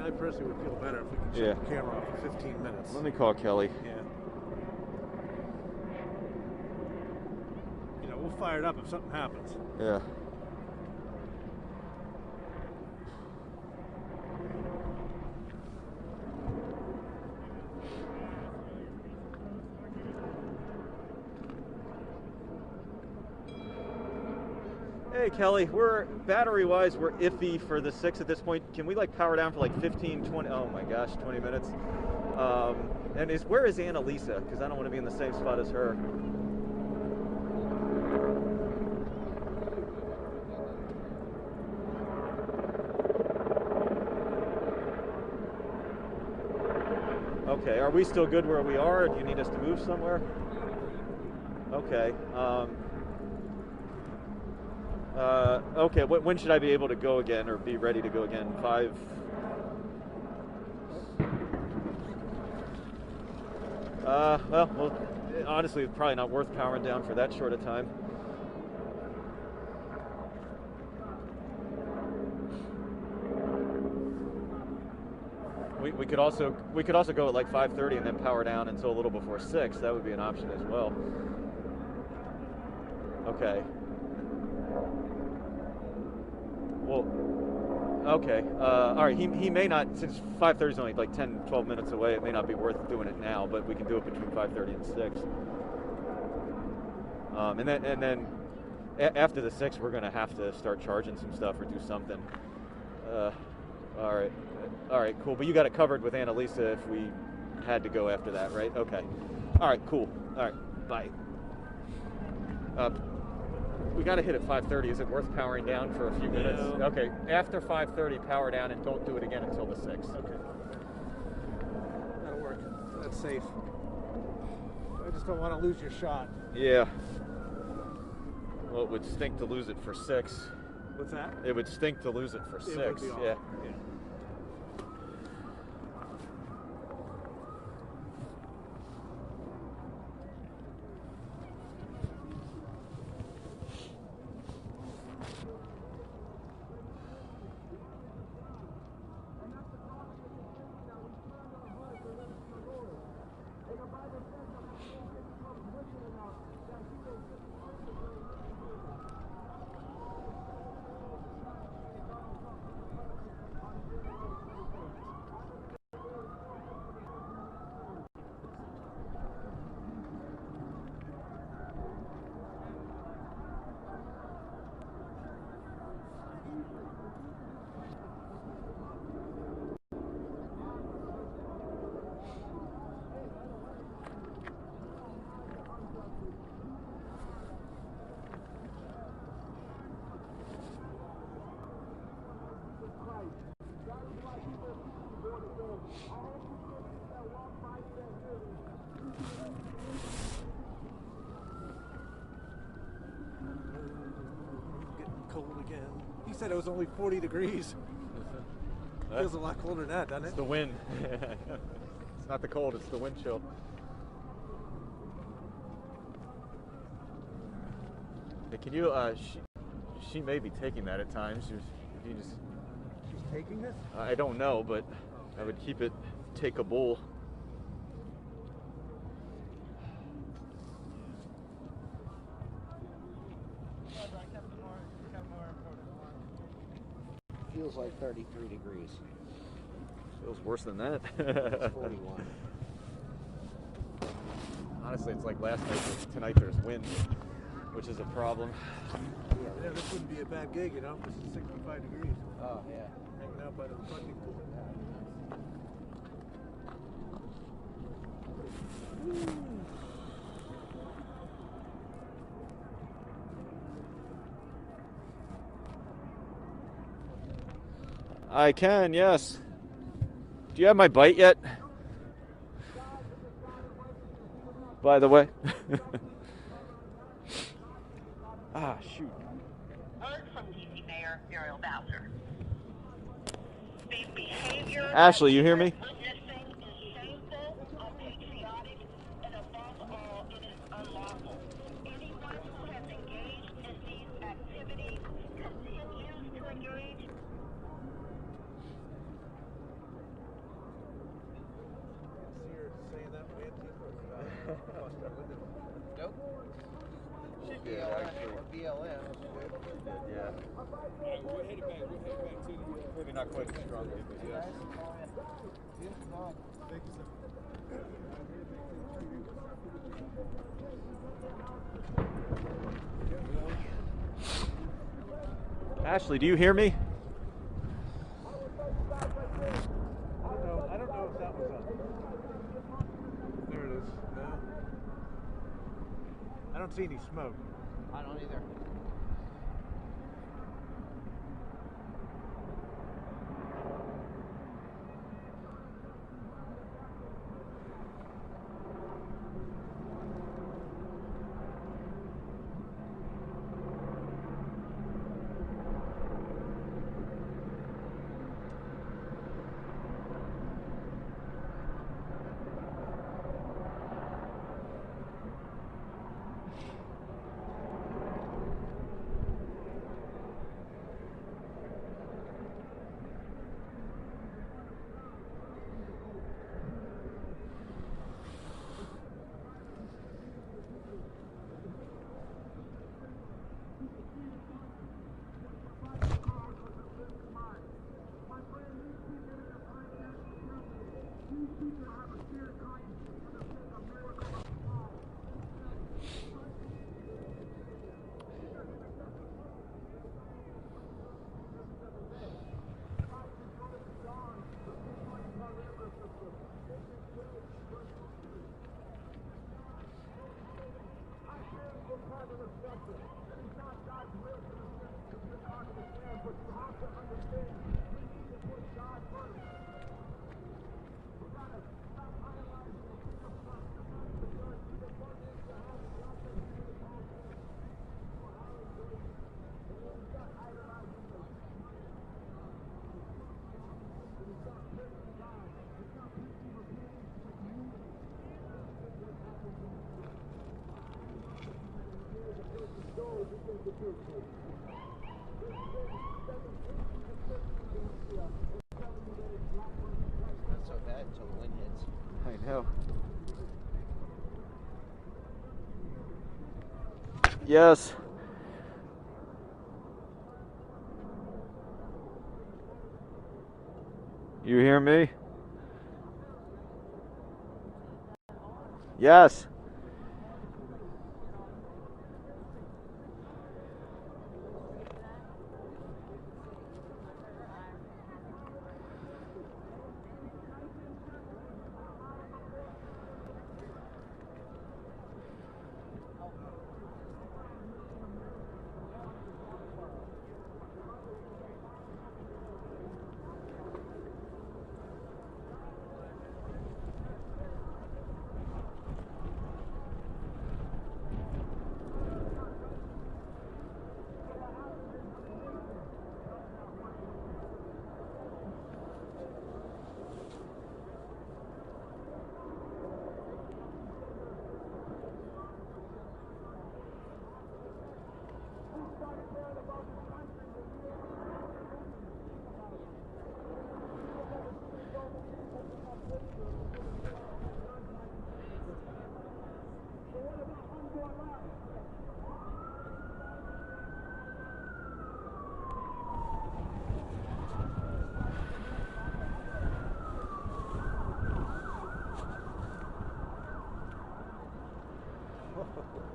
I personally would feel better if we could shut the camera off for 15 minutes. Let me call Kelly. Yeah. You know, we'll fire it up if something happens. Yeah. Hey Kelly, we're battery-wise, we're iffy for the 6 at this point. Can we like power down for like 15, 20, oh my gosh, 20 minutes? And where is Annalisa? Because I don't want to be in the same spot as her. Okay, are we still good where we are? Do you need us to move somewhere? Okay. Okay, when should I be able to go again or be ready to go again? 5? Well, honestly, it's probably not worth powering down for that short a time. We could also go at like 5:30 and then power down until a little before 6. That would be an option as well. Okay. Well, okay. All right, he may not, since 5:30 is only like 10, 12 minutes away, it may not be worth doing it now, but we can do it between 5:30 and 6. And then after the 6, we're going to have to start charging some stuff or do something. All right, cool. But you got it covered with Annalisa if we had to go after that, right? Okay. All right, cool. All right, bye. We got to hit at 5:30. Is it worth powering down for a few minutes? No. Okay. After 5:30, power down and don't do it again until the 6. Okay. That'll work. That's safe. I just don't want to lose your shot. Yeah. Well, it would stink to lose it for 6. What's that? It would stink to lose it for 6. It would be awful. Yeah. Cold again. He said it was only 40 degrees. Feels a lot colder than that, doesn't it? It's the wind. It's not the cold, it's the wind chill. Hey, can you, she may be taking that at times. If you just... She's taking this? I don't know, but I would keep it takeable. Feels like 33 degrees. Feels worse than that. It's 41. Honestly, it's like last night, but tonight there's wind, which is a problem. Yeah, this wouldn't be a bad gig, you know? This is 65 degrees. Oh, yeah. Hanging out by the fucking pool. I can, yes. Do you have my bite yet? By the way. Ah, shoot. Word from DC Mayor Muriel Bowser. The behavior Ashley, you hear me? witnessing is shameful, unpatriotic, and above all, it is unlawful. Anyone who has engaged in these activities continues to engage. See her saying that with Nope. She did, actually. Or BLM. Yeah. We're headed back to the... Maybe not quite as strongly, but yes. Thank you, sir. Ashley, do you hear me? I don't know if that was up. There it is. No. I don't see any smoke. I don't either. Not so bad until the wind hits. I know. Yes. You hear me? Yes.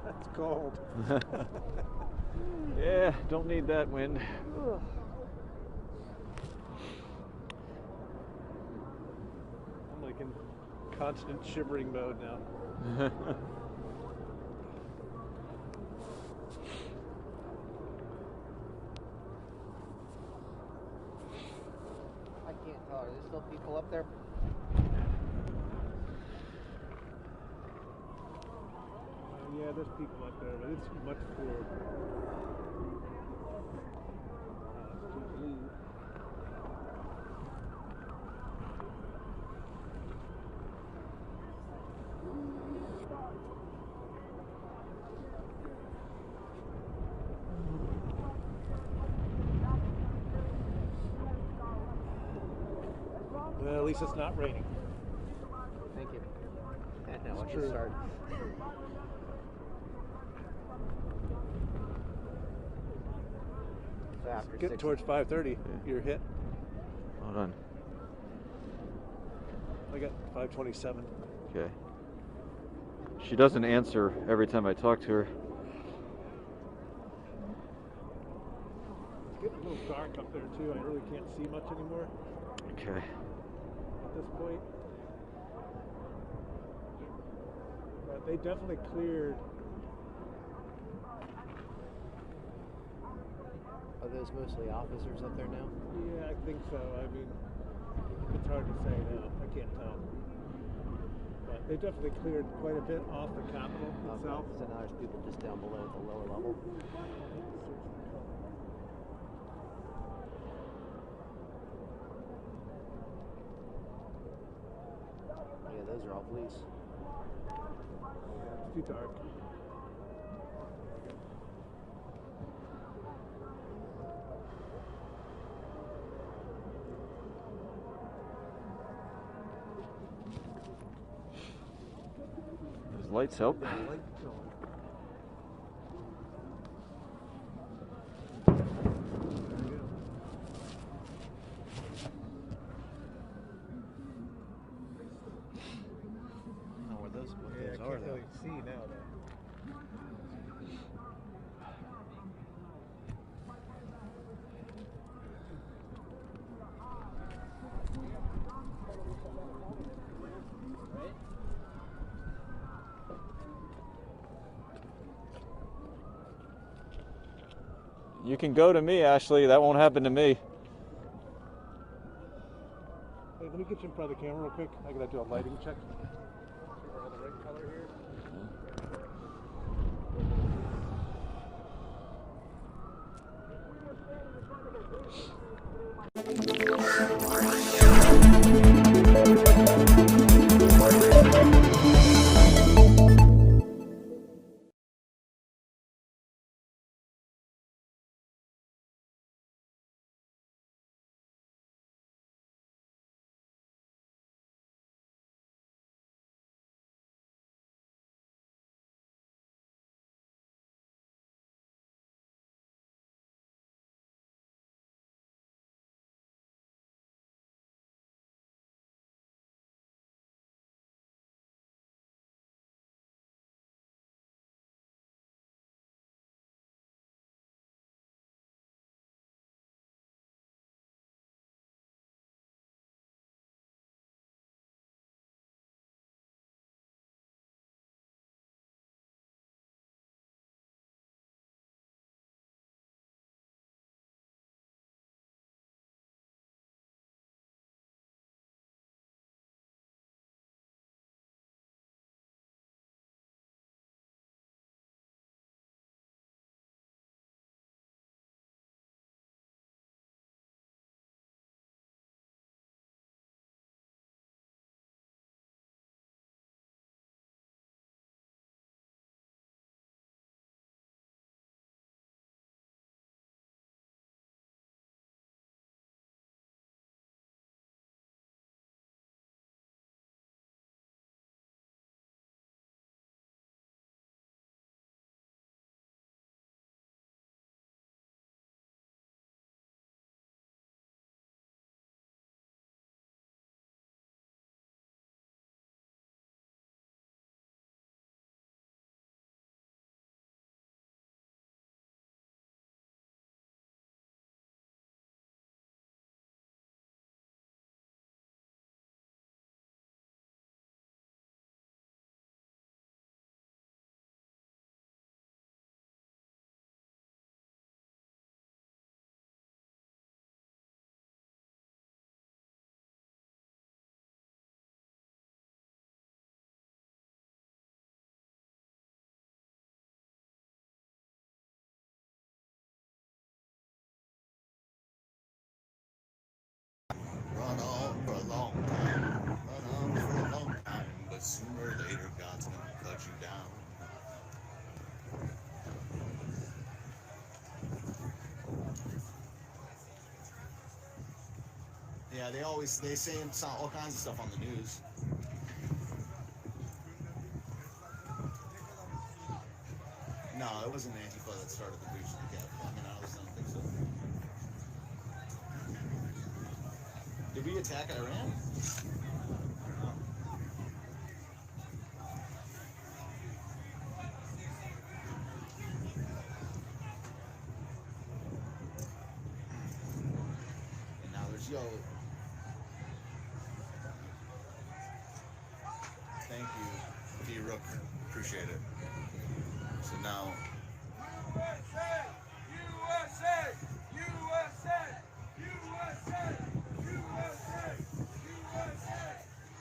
That's cold. Yeah, don't need that wind. I'm like in constant shivering mode now. still people up there? Yeah, there's people up there, but it's much clearer. Well, at least it's not raining. Thank you. And now I true. should start. So after Getting 6 towards 5:30, you're hit. Hold on. I got 5:27. Okay. She doesn't answer every time I talk to her. It's getting a little dark up there too. I really can't see much anymore Okay. at this point. But they definitely cleared. Are those mostly officers up there now? Yeah, I think so. I mean, it's hard to say now. I can't tell. But they definitely cleared quite a bit off the Capitol itself. So now there's people just down below at the lower level. Yeah, those are all police. Yeah, it's too dark. Those lights help. What Yeah, those I are can't though. really see now though. You can go to me, Ashley. That won't happen to me. Hey, let me get you in front of the camera real quick. I gotta do a lighting check. See we're all the right color here. run on for a long time, run on for a long time, but sooner or later God's gonna cut you down. Yeah, they say all kinds of stuff on the news. No, it wasn't Antifa that started the breach of the Capitol. I mean, I don't think so. Did we attack Iran? And now there's Yo. Thank you, D-Rook. Appreciate it. So now... USA! USA! USA! USA! USA!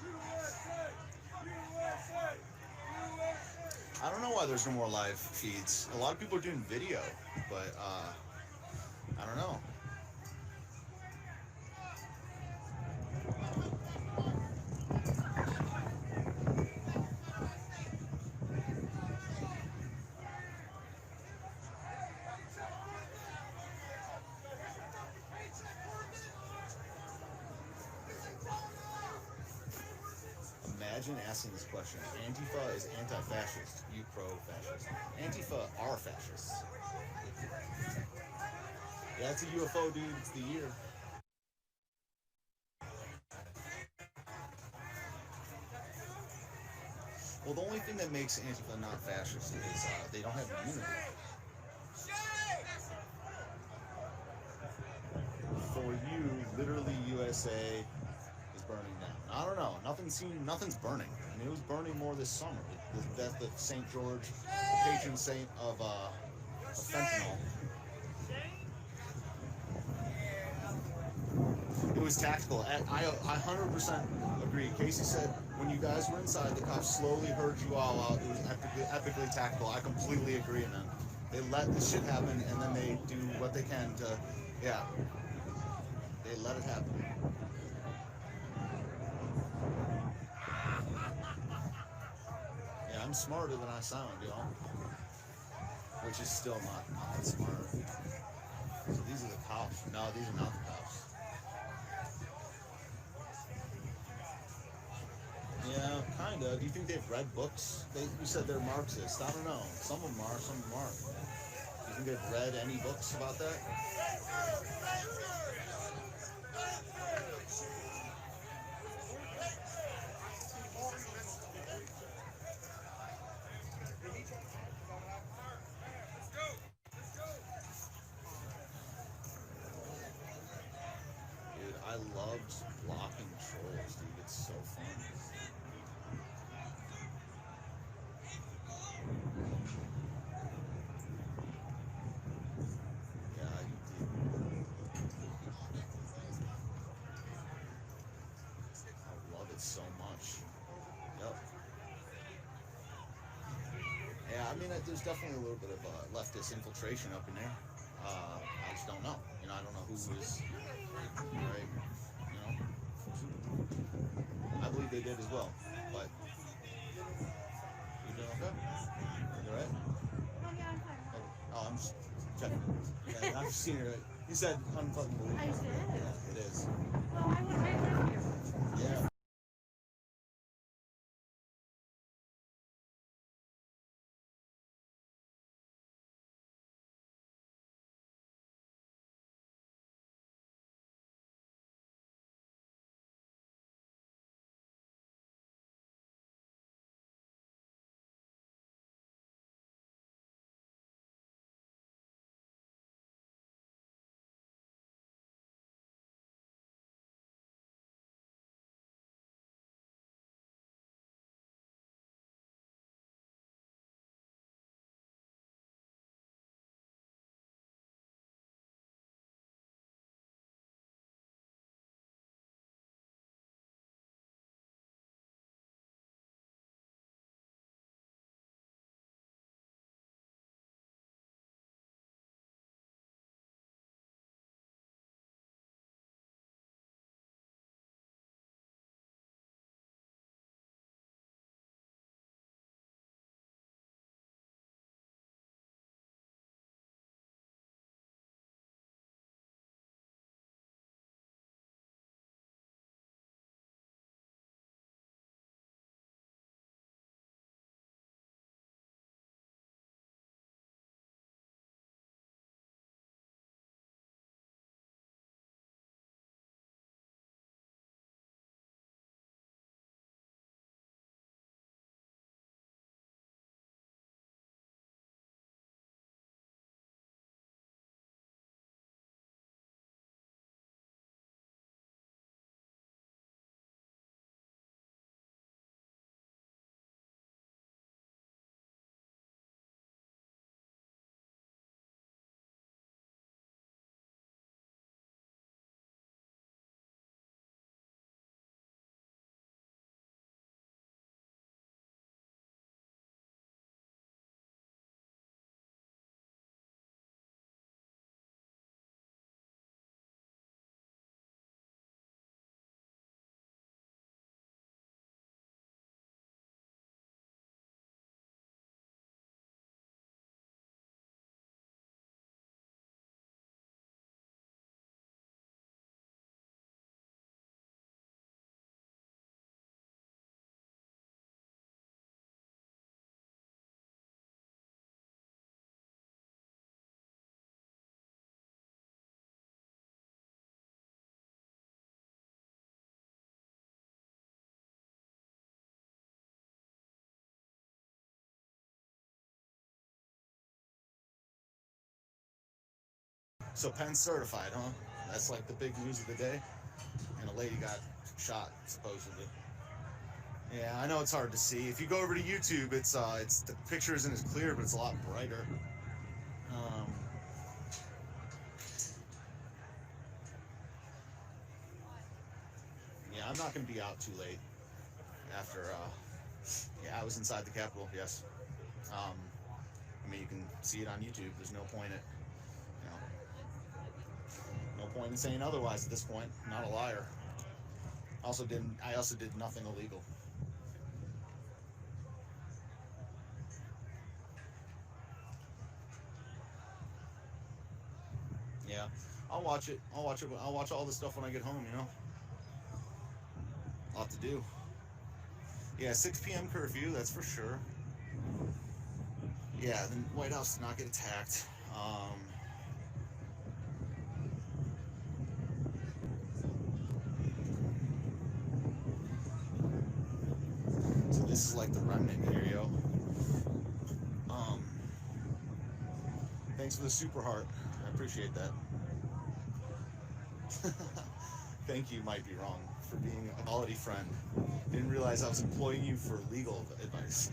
USA! I don't know why there's no more live feeds. A lot of people are doing video, but I don't know. Imagine asking this question. Antifa is anti-fascist. You pro-fascist. Antifa are fascists. Yeah, it's a UFO, dude. It's the year. Well, the only thing that makes Antifa not fascist is they don't have unity. For you, literally USA is burning down. I don't know. Nothing's burning. I mean, it was burning more this summer. The death of St. George, the patron saint of fentanyl. It was tactical. I 100% agree. Casey said when you guys were inside, the cops slowly herd you all out. It was epically tactical. I completely agree, man. They let this shit happen, and then they do what they can to, yeah. They let it happen. Yeah, I'm smarter than I sound, y'all. Which is still not that smart. So these are the cops. No, these are not the cops. Yeah, kinda. Do you think they've read books? You said they're Marxist. I don't know. Some of them are, some of them aren't. Do you think they've read any books about that? Dude, I loved blocking trolls, dude. It's so fun. Yeah, you did. I love it so much. Yep. Yeah, I mean, there's definitely a little bit of leftist infiltration up in there. I just don't know. You know, I don't know who is right. You know, I believe they did as well. But you doing okay? You all right? Oh, I'm just checking. Yeah, I've seen it. You said unfucking believable. I did. Yeah, it is. Well, I live here. Yeah. So Penn's certified, huh? That's like the big news of the day. And a lady got shot, supposedly. Yeah, I know it's hard to see. If you go over to YouTube, it's the picture isn't as clear, but it's a lot brighter. Yeah, I'm not going to be out too late after, yeah, I was inside the Capitol, yes. I mean, you can see it on YouTube. There's no point no point in saying otherwise at this point. I'm not a liar. I also did nothing illegal. Yeah, I'll watch it. I'll watch all this stuff when I get home, you know. A lot to do. Yeah, 6 p.m. curfew, that's for sure. Yeah, the White House did not get attacked. So this is like the remnant here, yo. Thanks for the super heart. I appreciate that. Thank you might be wrong for being a quality friend. Didn't realize I was employing you for legal advice.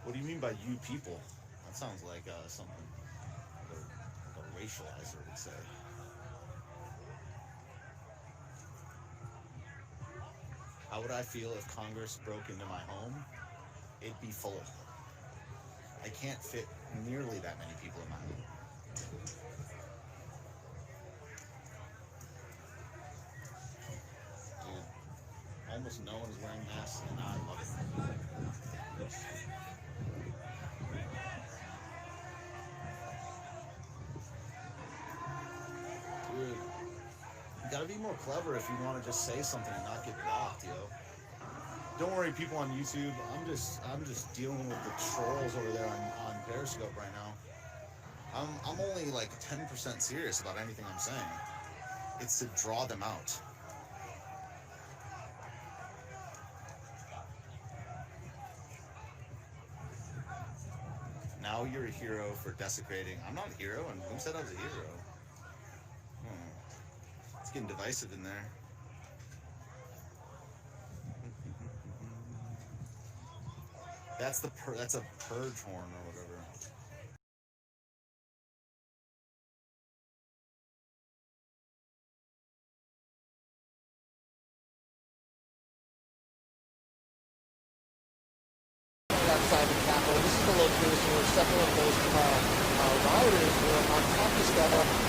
What do you mean by you people? That sounds like something like a racializer would say. How would I feel if Congress broke into my home? It'd be full. I can't fit nearly that many people in my home. Dude, almost no one is wearing masks, and I love it. Dude, you gotta be more clever if you want to just say something and not get blocked, yo. Don't worry, people on YouTube. I'm just dealing with the trolls over there on Periscope right now. I'm only like 10% serious about anything I'm saying. It's to draw them out. Now you're a hero for desecrating. I'm not a hero, and who said I was a hero? It's getting divisive in there. That's a purge horn or whatever. Outside the Capitol, this is the location where several of those rioters were on top of stuff.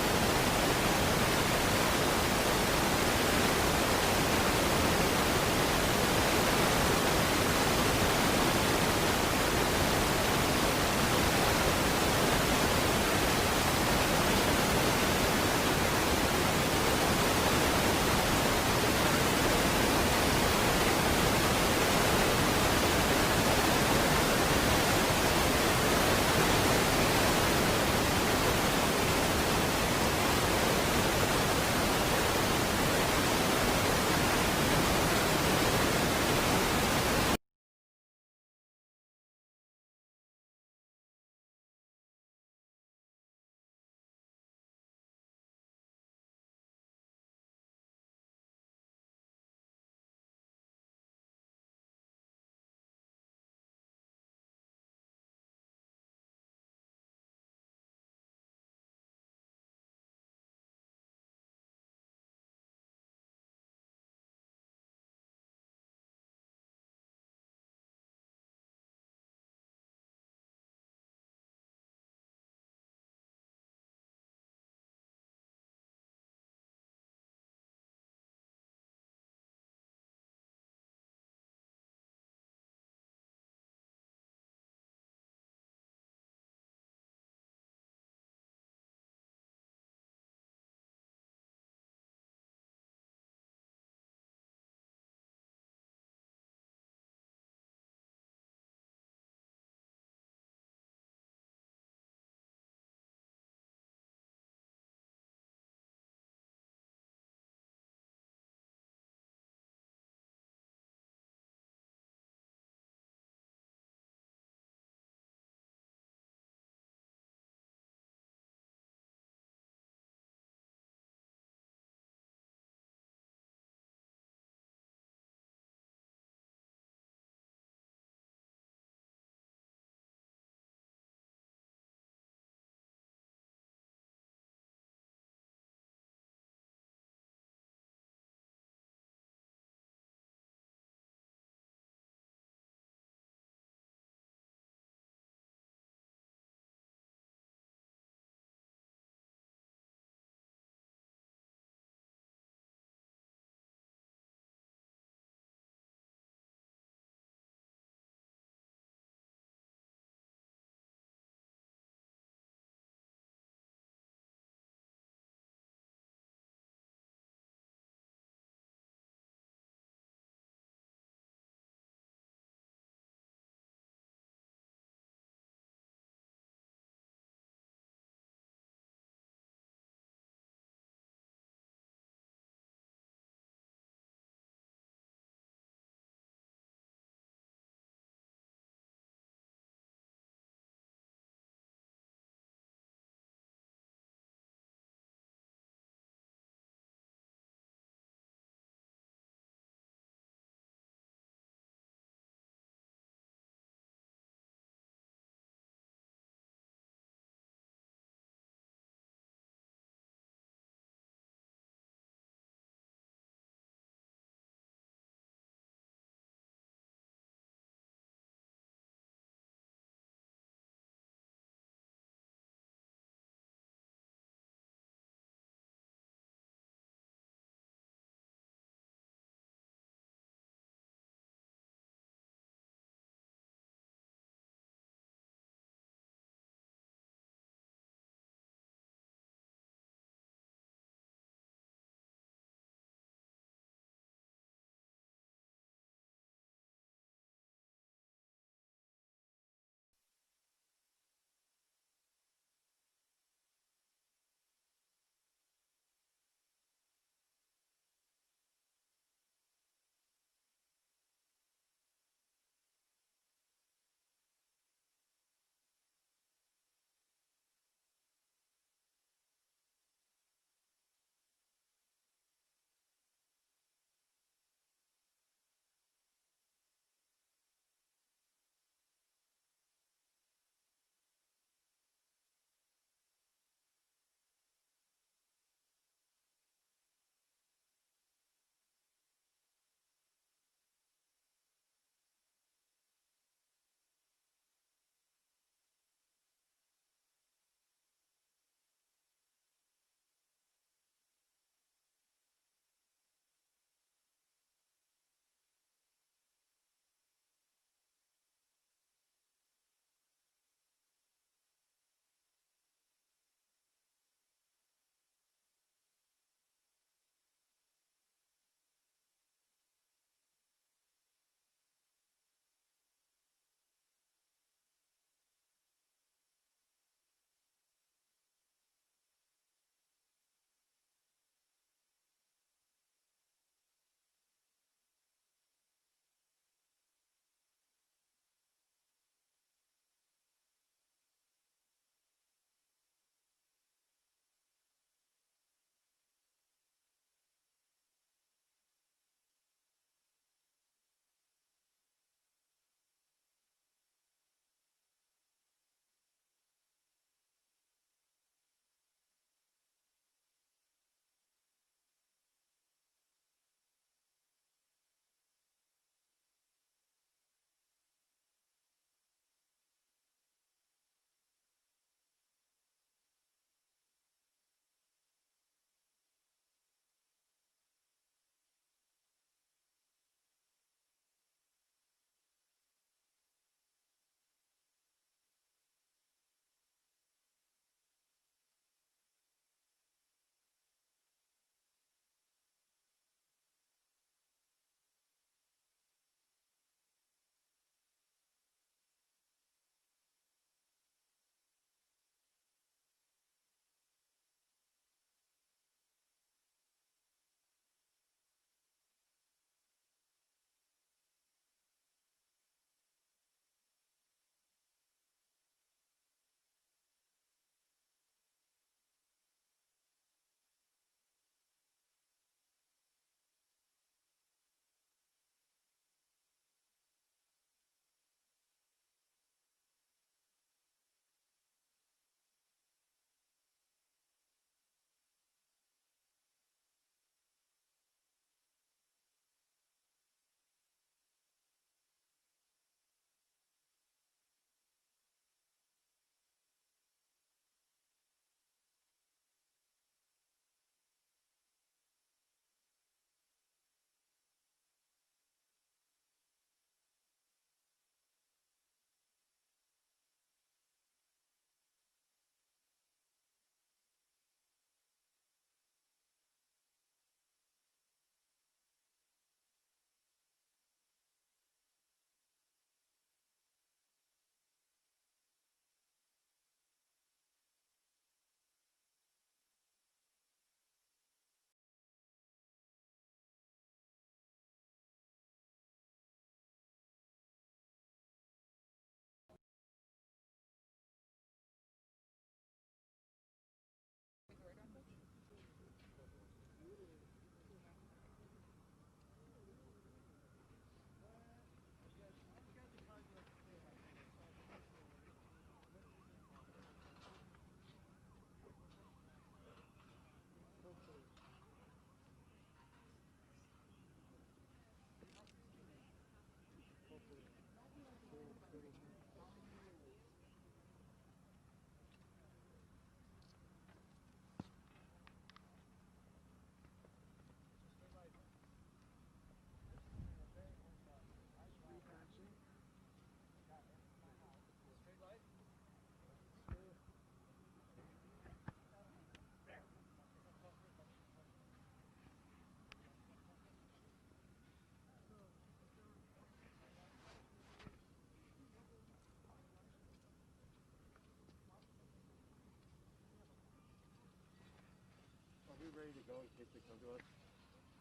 go in case they come to us?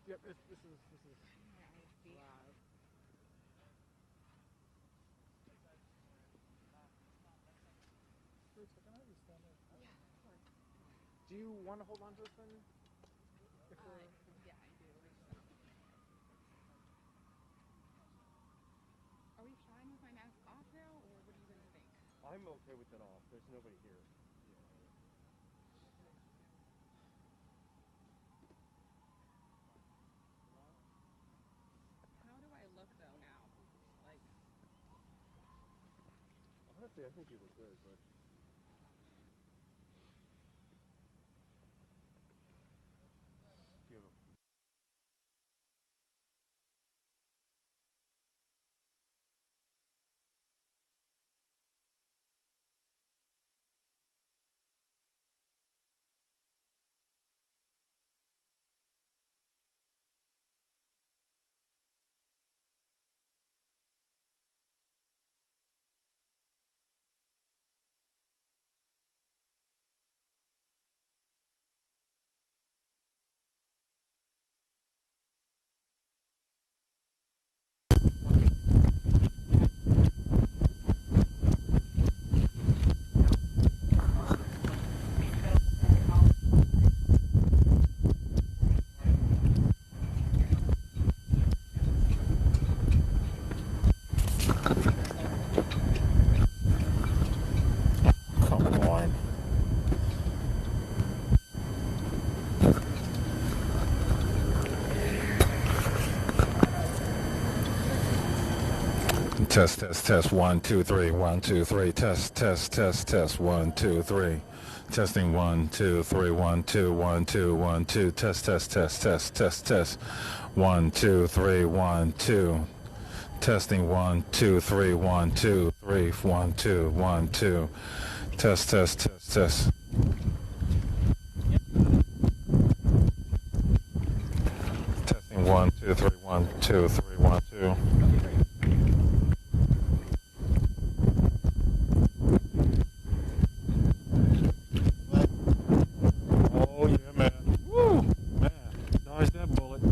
Yep, this is live. Do you want to hold on to this thing? Yeah, I do. Are we fine with my mask off now, or what are you gonna think? I'm okay with it off. There's nobody here. How do I look though now? Like, Honestly, I think you look good, but beautiful. Test, test, test, 1, 2, 3, 1, 2, 3, test, test, test, test, 1, 2, 3. Testing 1, 2, 3, 1, 2, 1, 2, 1, 2, test, test, test, test, test, test, 1, 2, 3, 1, 2. Testing 1, 2, 3, 1, 2, 3, 1, 2, 1, 2. Test, test, test, test. Testing 1, 2, 3, 1, 2, 3, 1, 2. Oh yeah, man. Woo! Man, dodge that bullet.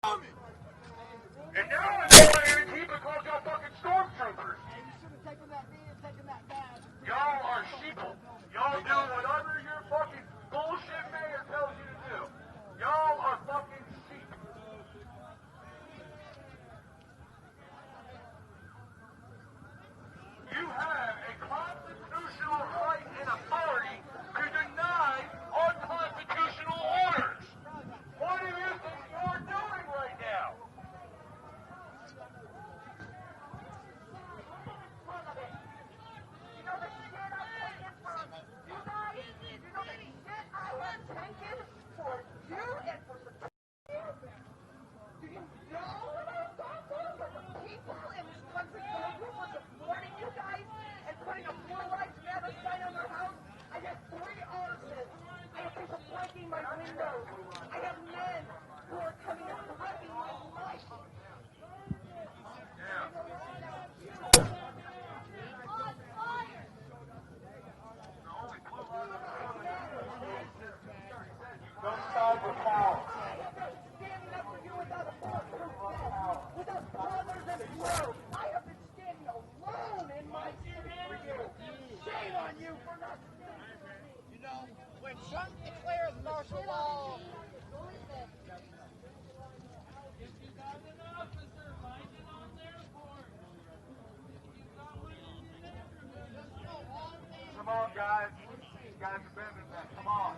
And now I'm going in deep because y'all fucking stormtroopers. Y'all are sheeple. Y'all do whatever your fucking bullshit mayor tells you to do. Y'all are fucking sheep. You have a constitutional right and authority to deny unconstitutional orders. What do you think you're doing right now? When Trump declares martial law, Come on, guys. You guys are better than that. Come on.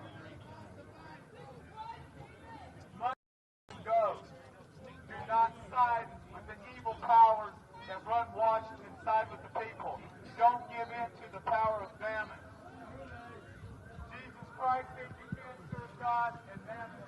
Go. Do not side with the evil powers that run Washington. Side with the people. Don't give in to the power of mammon. Jesus Christ said you can't serve God and mammon.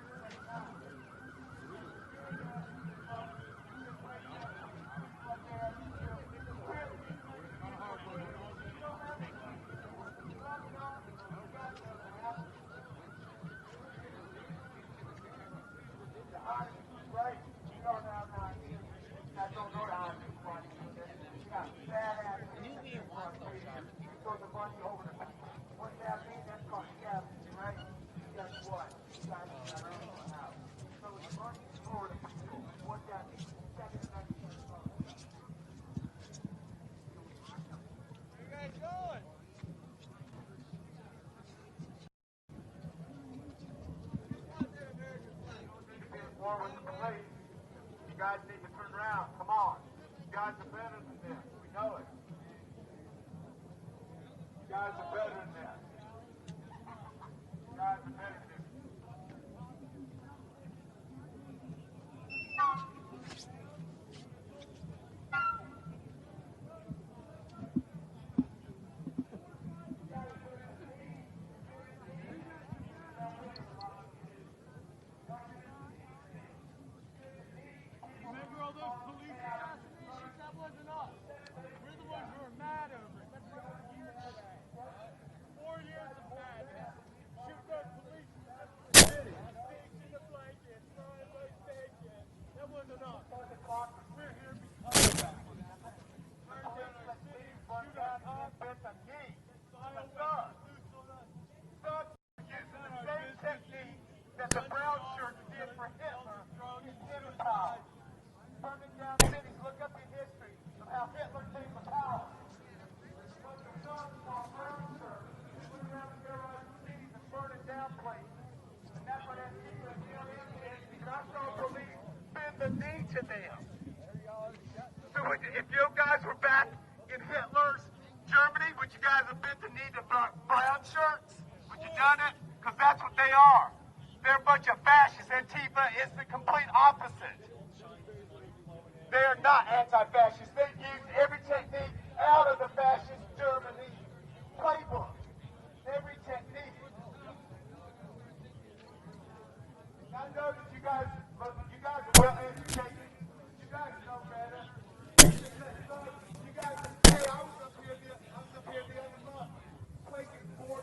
You guys need to turn around. Come on. You guys are better than this. We know it. You guys are better than this. You guys are better than this. To them. So if you guys were back in Hitler's Germany, would you guys have bent the knee to brown shirts? Would you done it? Because that's what they are. They're a bunch of fascists. Antifa is the complete opposite. They are not anti-fascists. They use every technique out of the fascist Germany playbook. Every technique. I know that you guys are well educated. You guys know better. You guys, hey, I was up here the other month, placing 4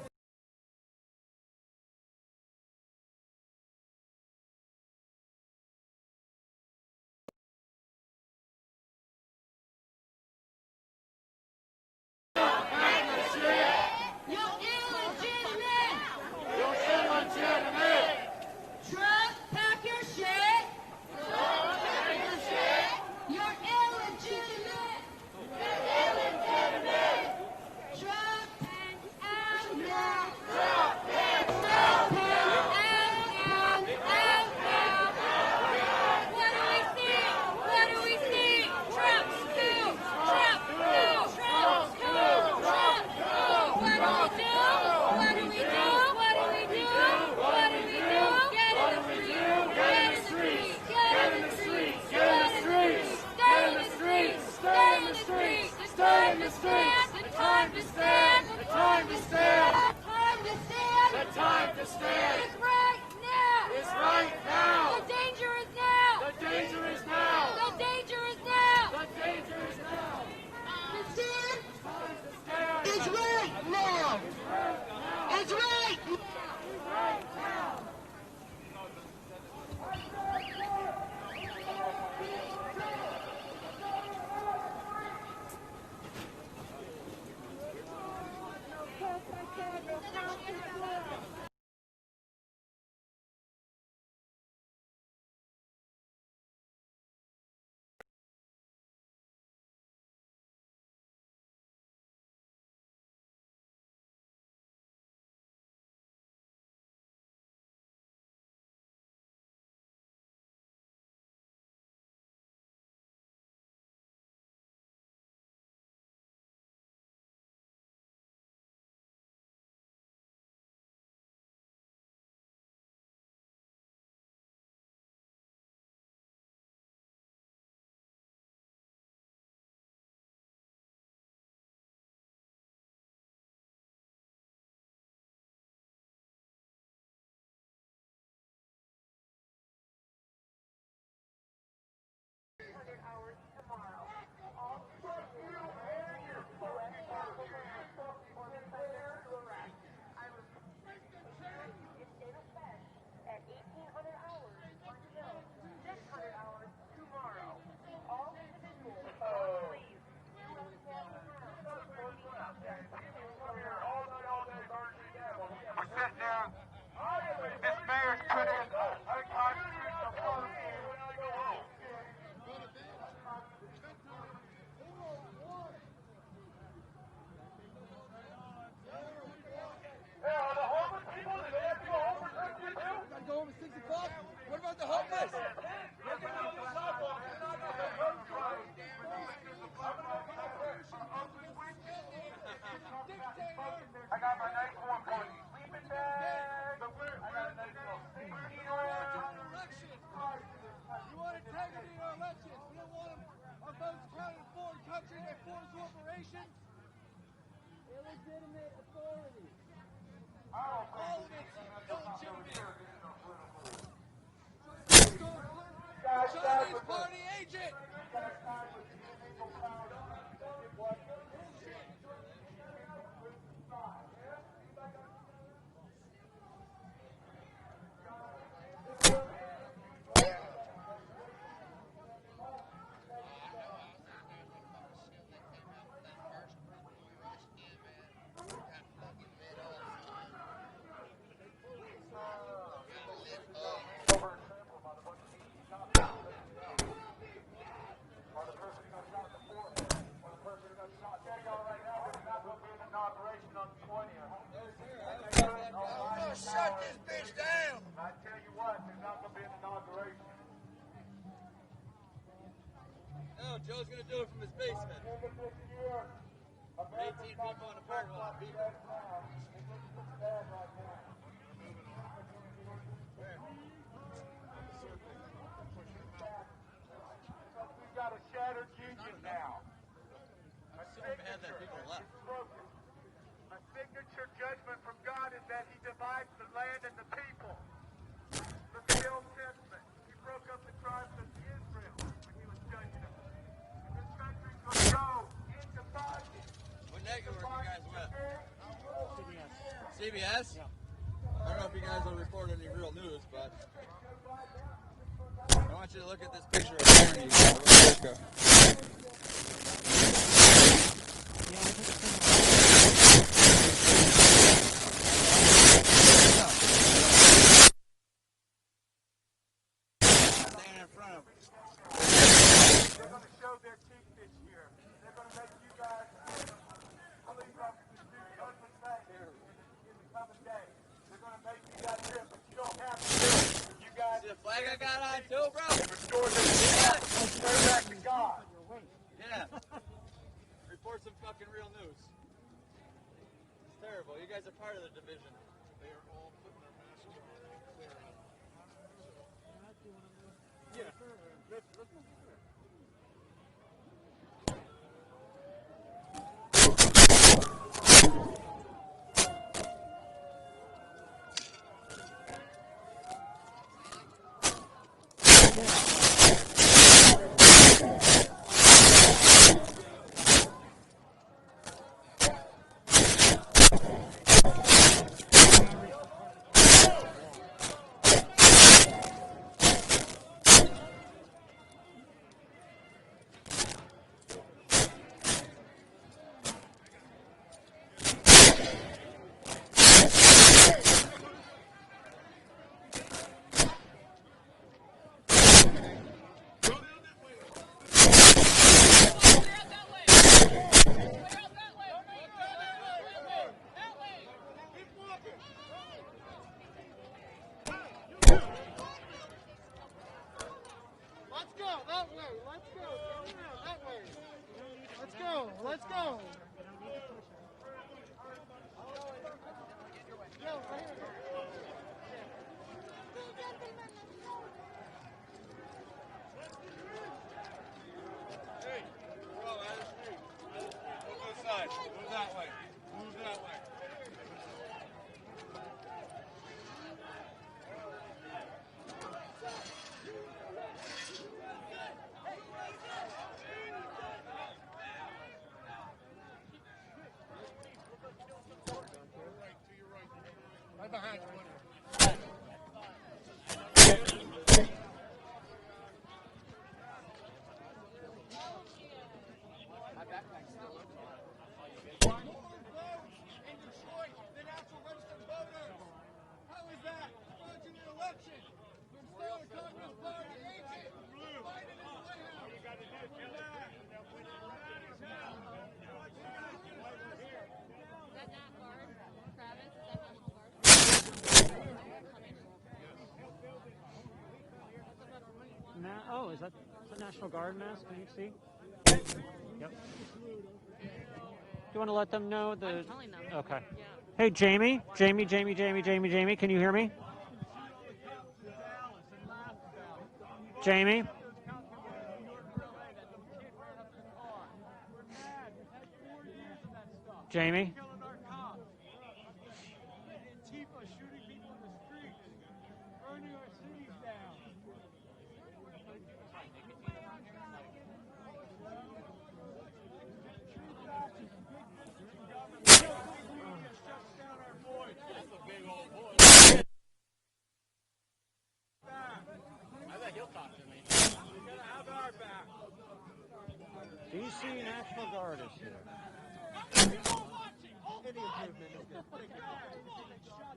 to stand. The time to stand. The time to stand. The time to stand. The time to stand. It's right now. It's right now. The danger is now. The danger is now. The danger is now. The danger is now. The stand. It's right now. It's right now. Shut this bitch down! I tell you what, there's not going to be an inauguration. No, Joe's going to do it from his basement. 18 people in a parking lot. We've got a shattered union now. I'm so mad that people left. A signature judgment from God is that he divides the land and the people. Look at the Old Testament. He broke up the tribes of Israel when he was judging them. This country's going to go into bondage. What network you guys with? CBS? Yeah. I don't know if you guys will report any real news, but I want you to look at this picture of Barney real quick. They're going to show their teeth this year. They're going to make you guys believe up to do ugly things in the coming day. They're going to make you guys do it, but you don't have to do it. You guys See the flag I got on too, bro? restore their teeth. Turn back to God. Yeah. Report some fucking real news. It's terrible. You guys are part of the division. They are all putting their masks on. Yeah. Let's that way. Let's go. That way. Let's go. Let's go. Yo, right here. Hey, bro, that's me. Move to the side. Move that way. Move that way. Right behind you. Oh, is that the National Guard mask? Can you see? Yep. Do you want to let them know the? I'm telling them. Okay. Yeah. Hey, Jamie, can you hear me? Jamie? Jamie? DC National Guard is here. Any improvement is good.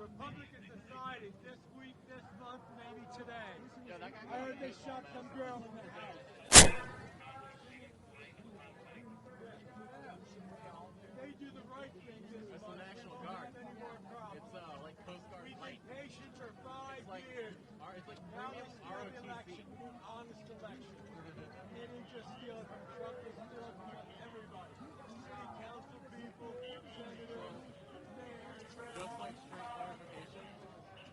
Republican society this week, this month, maybe today. I heard they shot some girl in the house. They do the right thing this month. It's the National Guard. It's like Coast Guard. We've been patient for 5 years. It's like election, honest election. They didn't just steal it from Trump, they steal it from everybody. City council people, senators, mayors, Just like straight clarification,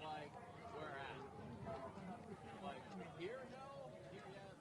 like where at? Like here, no? Here, yes.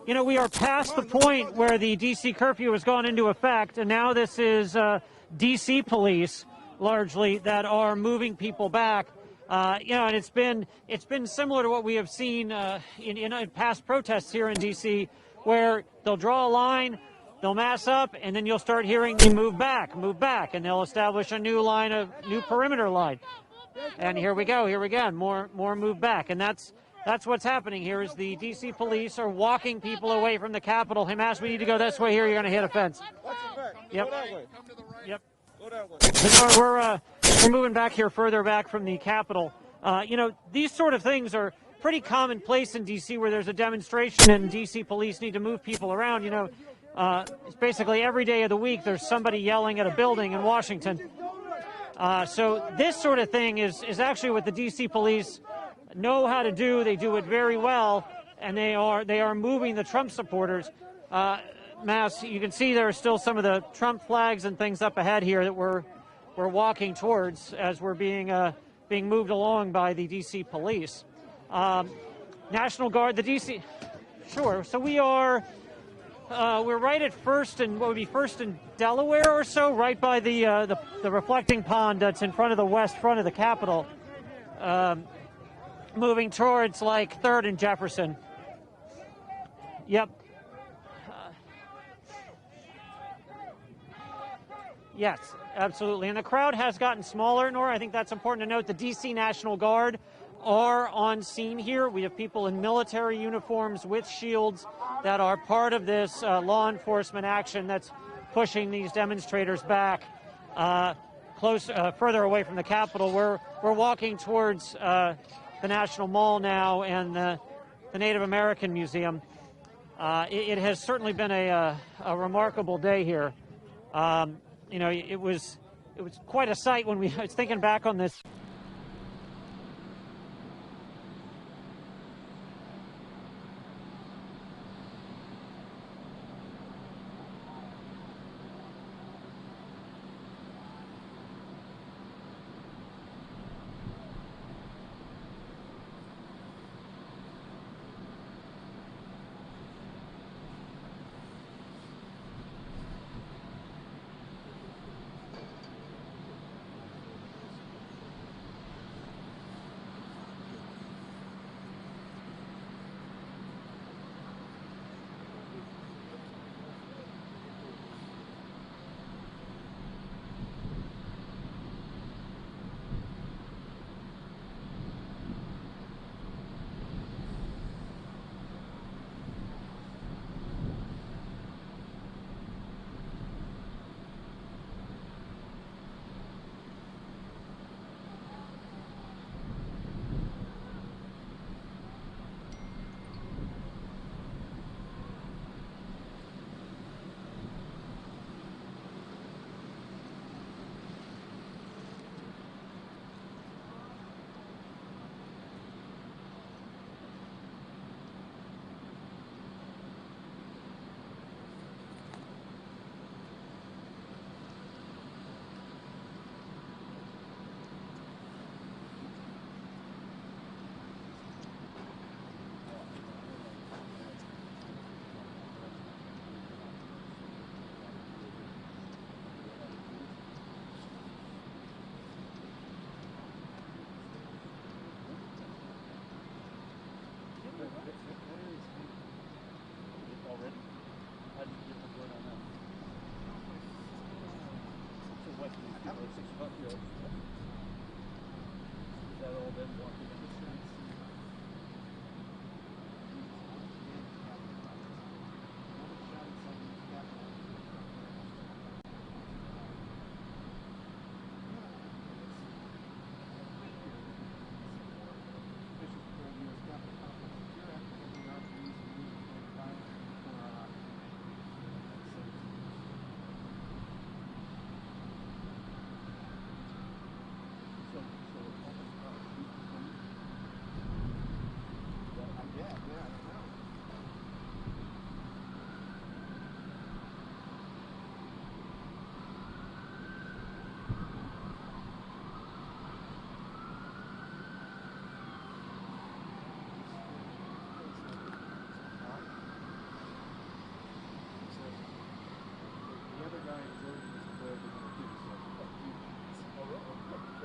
you know, we are past the point where the D.C. curfew has gone into effect, and now this is D.C. police largely that are moving people back. You know, and it's been similar to what we have seen in past protests here in D.C., where they'll draw a line, they'll mass up, and then you'll start hearing them move back, and they'll establish a new perimeter line. And here we go, more move back, and that's what's happening here. Is the D.C. police are walking people away from the Capitol. Hey, Mass, we need to go this way. Here, you're going to hit a fence. Yep. Yep. We're moving back here, further back from the Capitol. You know, these sort of things are pretty commonplace in D.C. where there's a demonstration and D.C. police need to move people around. You know, it's basically every day of the week there's somebody yelling at a building in Washington. So this sort of thing is actually what the D.C. police know how to do. They do it very well, and they are moving the Trump supporters. Mass, you can see there are still some of the Trump flags and things up ahead here that we're walking towards as we're being moved along by the D.C. police. National Guard, the D.C. Sure. So we're right at First and what would be First and Delaware or so, right by the reflecting pond that's in front of the west front of the Capitol. Moving towards like 3rd and Jefferson. Yep. Yes, absolutely. And the crowd has gotten smaller, Nora. I think that's important to note. The D.C. National Guard are on scene here. We have people in military uniforms with shields that are part of this law enforcement action that's pushing these demonstrators back further away from the Capitol. We're walking towards the National Mall now and the Native American Museum. It has certainly been a remarkable day here. You know, it was quite a sight when I was thinking back on this.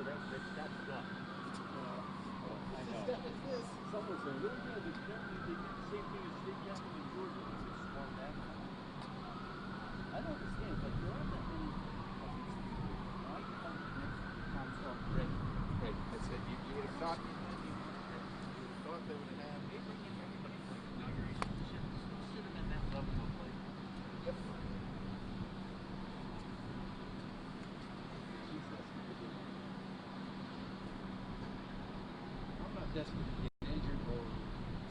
that's done. Someone said, well, yeah, they did the same thing as state capital in Georgia. They said, smart action. I don't understand, like, there aren't that many right comes up ready. Right. That's it. You would have thought they would have had everybody like inauguration. Should have been that level of like. Yep. I'm not desperate to get injured or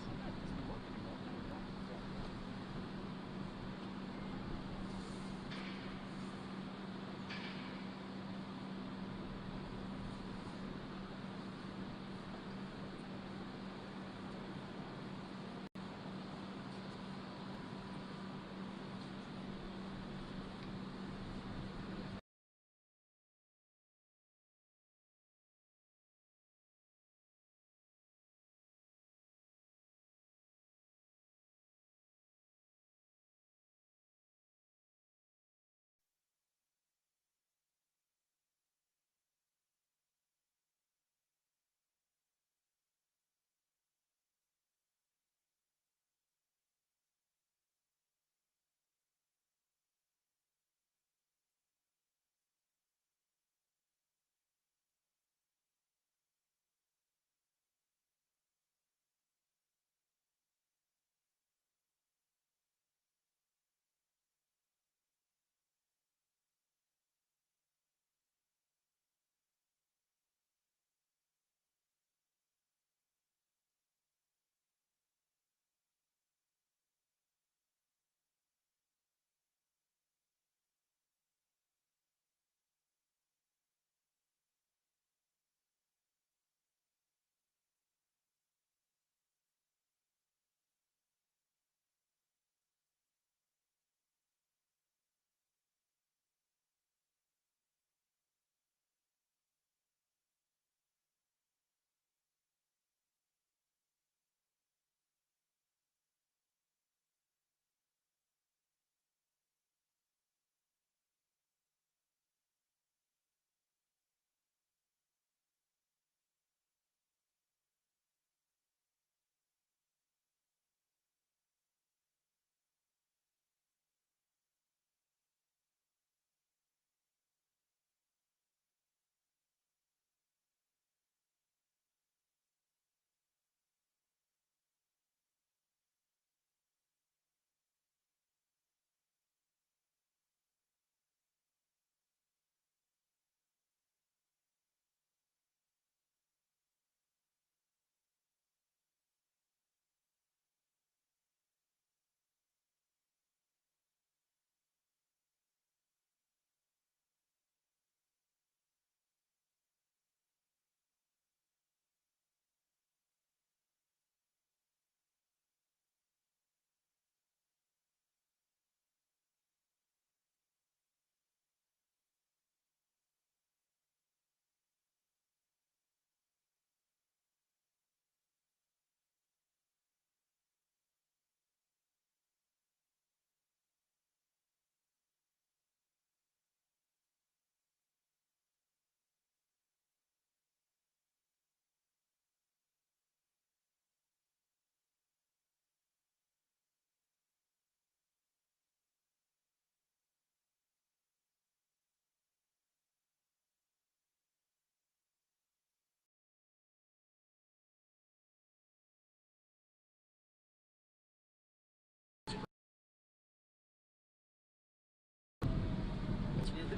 sometimes just be working anymore.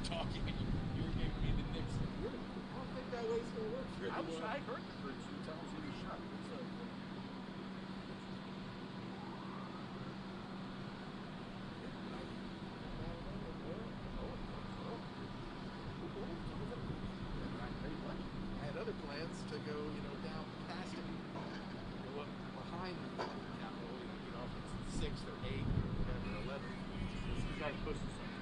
Talking, you were giving me the Nixon. I don't think that way's gonna work. I heard the first 2 times you were shot. I had other plans to go, down past it, go up behind the Capitol, if it's 6 or 8 or whatever, 11. This guy pushes something.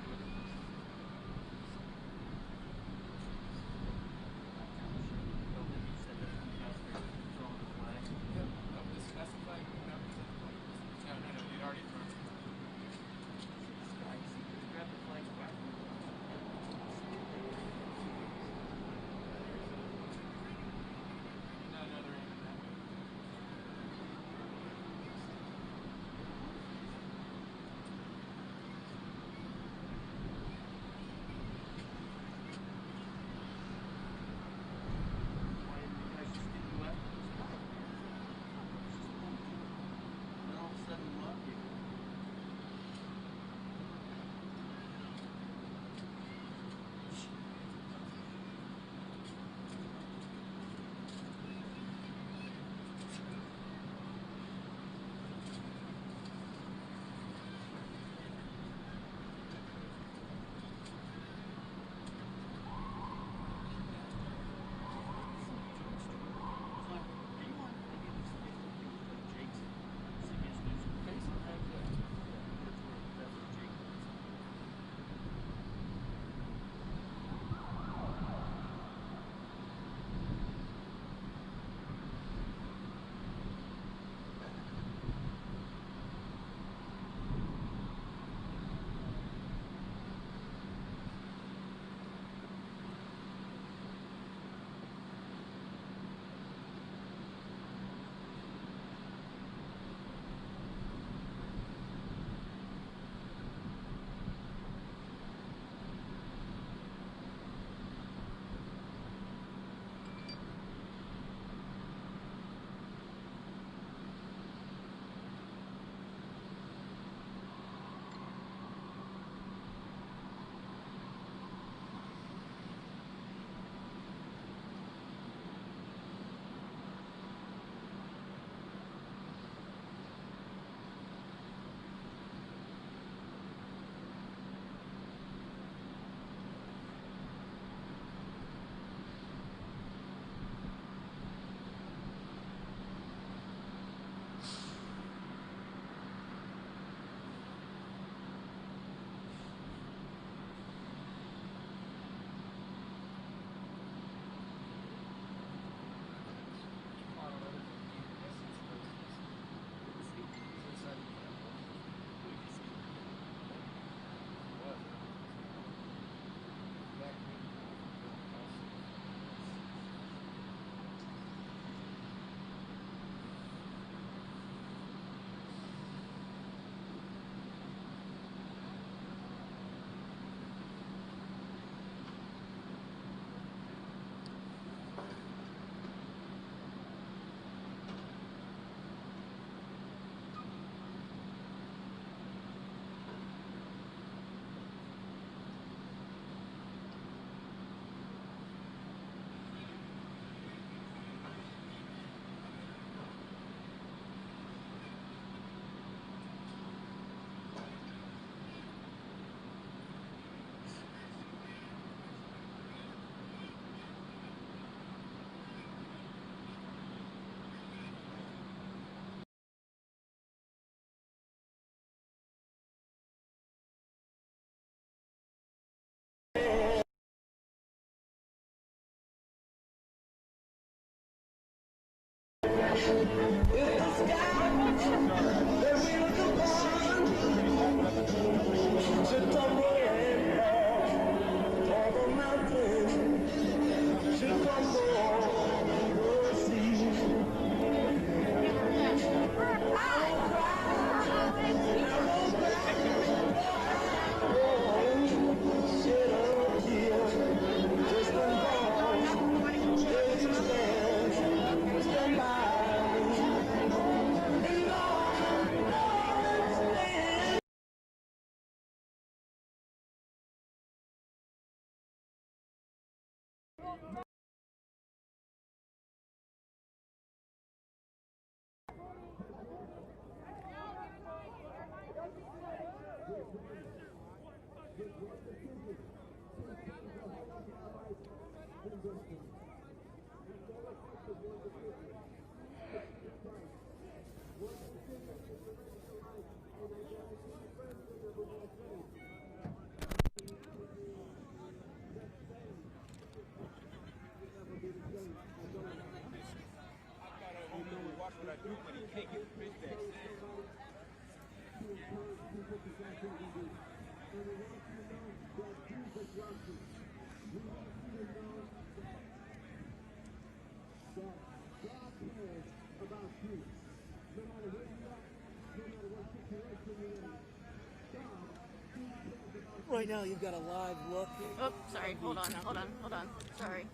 Right now, you've got a live look. Oh, sorry. Hold on. Sorry.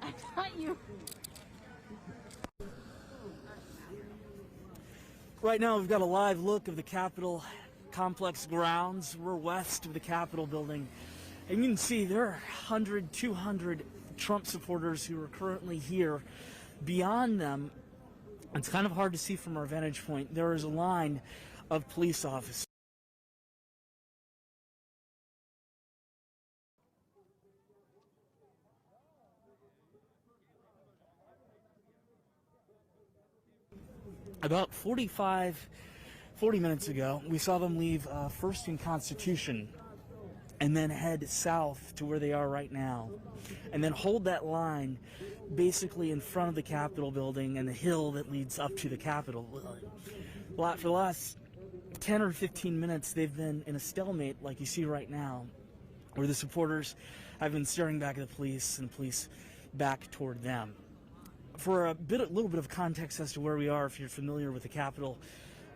I thought you. Right now, we've got a live look of the Capitol complex grounds. We're west of the Capitol building. And you can see there are 100, 200 Trump supporters who are currently here. Beyond them, it's kind of hard to see from our vantage point, there is a line of police officers. About 40 minutes ago, we saw them leave first in Constitution and then head south to where they are right now, and then hold that line basically in front of the Capitol building and the hill that leads up to the Capitol. For the last 10 or 15 minutes, they've been in a stalemate like you see right now, where the supporters have been staring back at the police and the police back toward them. For a little bit of context as to where we are, if you're familiar with the Capitol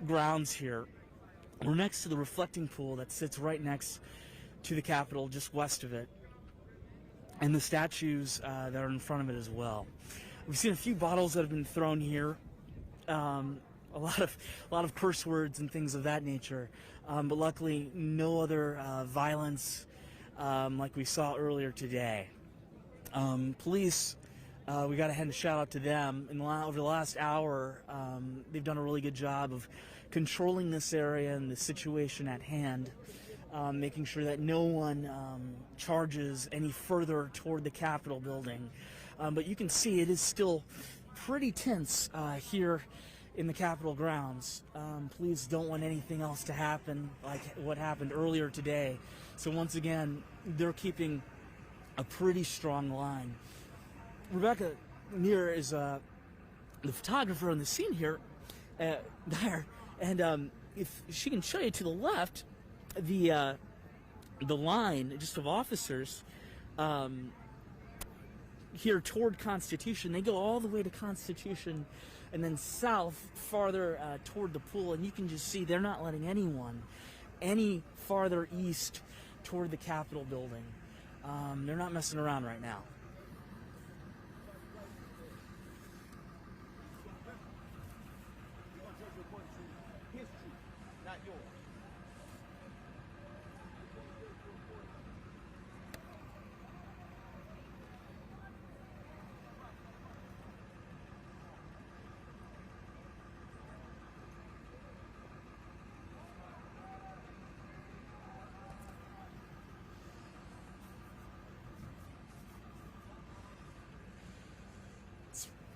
grounds here, we're next to the reflecting pool that sits right next to the Capitol, just west of it, and the statues that are in front of it as well. We've seen a few bottles that have been thrown here, a lot of curse words and things of that nature, but luckily no other violence like we saw earlier today. Police. We got to hand a shout out to them. Over the last hour, they've done a really good job of controlling this area and the situation at hand, making sure that no one charges any further toward the Capitol building. But you can see it is still pretty tense here in the Capitol grounds. Police don't want anything else to happen like what happened earlier today. So once again, they're keeping a pretty strong line. Rebecca Muir is the photographer on the scene here, there, and if she can show you to the left, the line just of officers here toward Constitution. They go all the way to Constitution, and then south farther toward the pool, and you can just see they're not letting anyone any farther east toward the Capitol building. They're not messing around right now.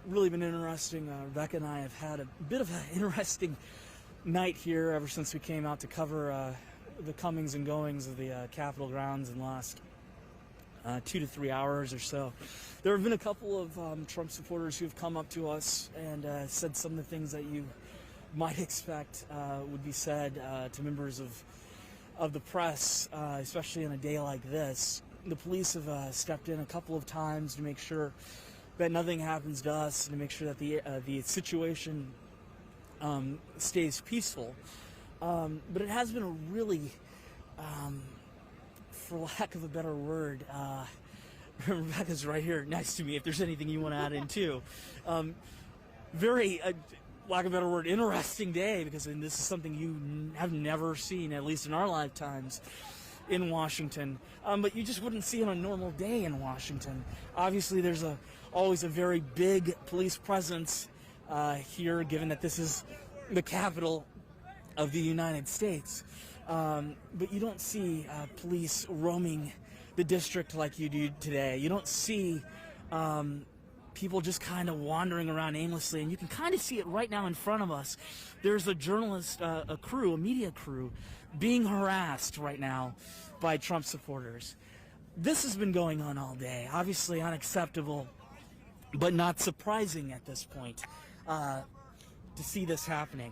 Really been interesting. Rebecca and I have had a bit of an interesting night here ever since we came out to cover the comings and goings of the Capitol grounds in the last 2 to 3 hours or so. There have been a couple of Trump supporters who have come up to us and said some of the things that you might expect would be said to members of the press, especially on a day like this. The police have stepped in a couple of times to make sure that nothing happens to us, and to make sure that the situation stays peaceful. But it has been a really, for lack of a better word, Rebecca's right here next to me if there's anything you want to add in too. Very, lack of a better word, interesting day, because this is something you have never seen, at least in our lifetimes, in Washington. But you just wouldn't see on a normal day in Washington. Obviously, there's always a very big police presence here, given that this is the capital of the United States. But you don't see police roaming the district like you do today. You don't see people just kind of wandering around aimlessly, and you can kind of see it right now in front of us. There's a journalist, a media crew, being harassed right now by Trump supporters. This has been going on all day. Obviously unacceptable, but not surprising at this point to see this happening.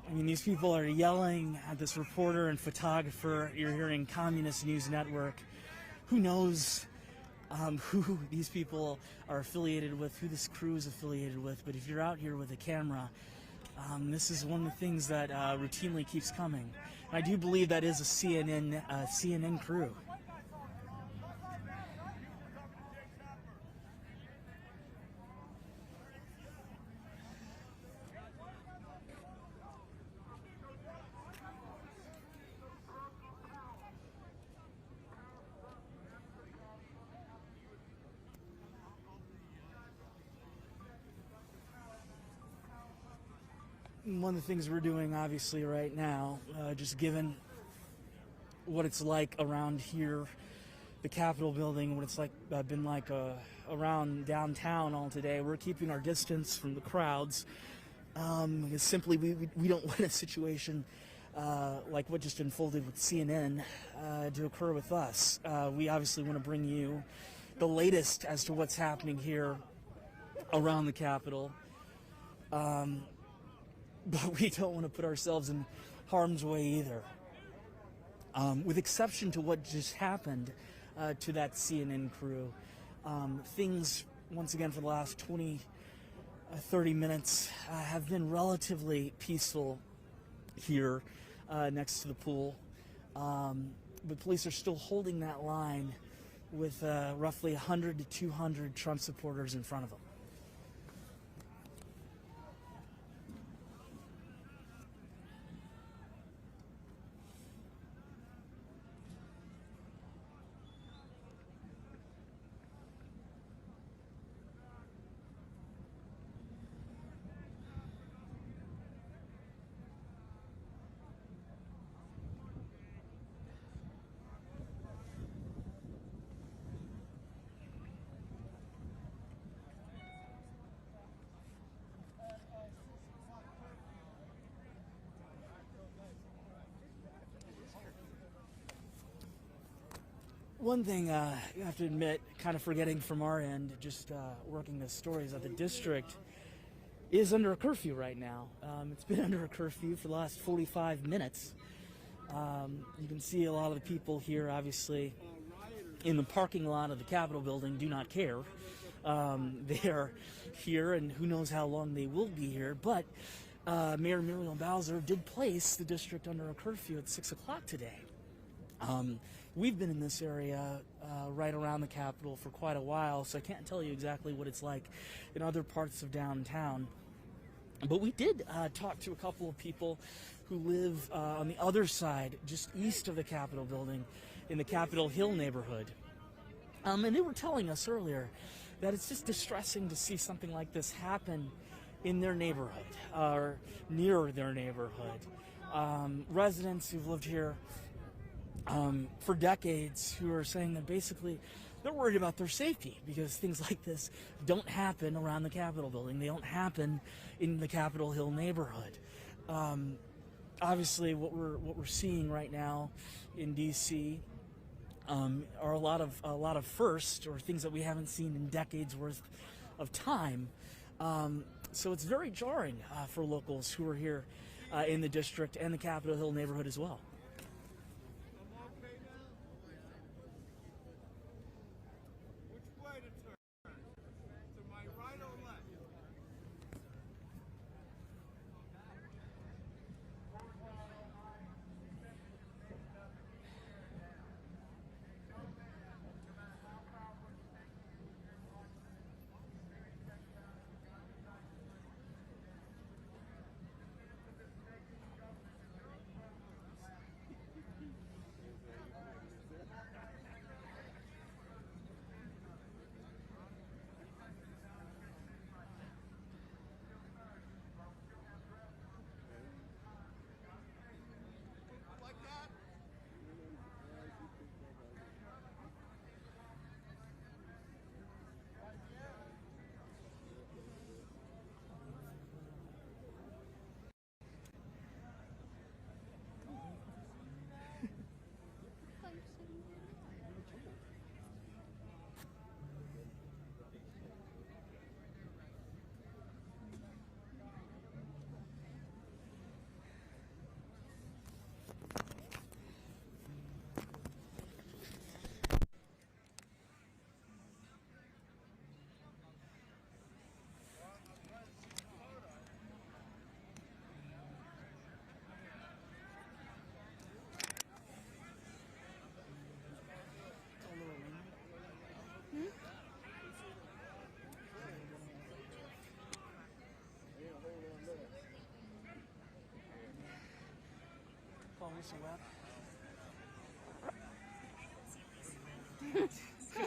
I mean, these people are yelling at this reporter and photographer. You're hearing Communist News Network. Who knows who these people are affiliated with, who this crew is affiliated with, but if you're out here with a camera, this is one of the things that routinely keeps coming. I do believe that is a CNN crew. One of the things we're doing, obviously, right now, just given what it's like around here, the Capitol building, what it's like been like around downtown all today, we're keeping our distance from the crowds. Because simply, we don't want a situation like what just unfolded with CNN to occur with us. We obviously want to bring you the latest as to what's happening here around the Capitol. But we don't want to put ourselves in harm's way either. With exception to what just happened to that CNN crew, things, once again, for the last 30 minutes have been relatively peaceful here next to the pool. But police are still holding that line with roughly 100 to 200 Trump supporters in front of them. One thing you have to admit, kind of forgetting from our end, just working this story, is that the district is under a curfew right now. It's been under a curfew for the last 45 minutes. You can see a lot of the people here, obviously, in the parking lot of the Capitol building do not care. They are here, and who knows how long they will be here. But Mayor Muriel Bowser did place the district under a curfew at 6 o'clock today. We've been in this area right around the Capitol for quite a while, so I can't tell you exactly what it's like in other parts of downtown. But we did talk to a couple of people who live on the other side, just east of the Capitol building, in the Capitol Hill neighborhood. And they were telling us earlier that it's just distressing to see something like this happen in their neighborhood, or near their neighborhood. Residents who've lived here for decades, who are saying that basically they're worried about their safety because things like this don't happen around the Capitol building. They don't happen in the Capitol Hill neighborhood. Obviously, what we're seeing right now in D.C. Are a lot of firsts, or things that we haven't seen in decades worth of time. So it's very jarring for locals who are here in the district and the Capitol Hill neighborhood as well. Lisa Webb. It's a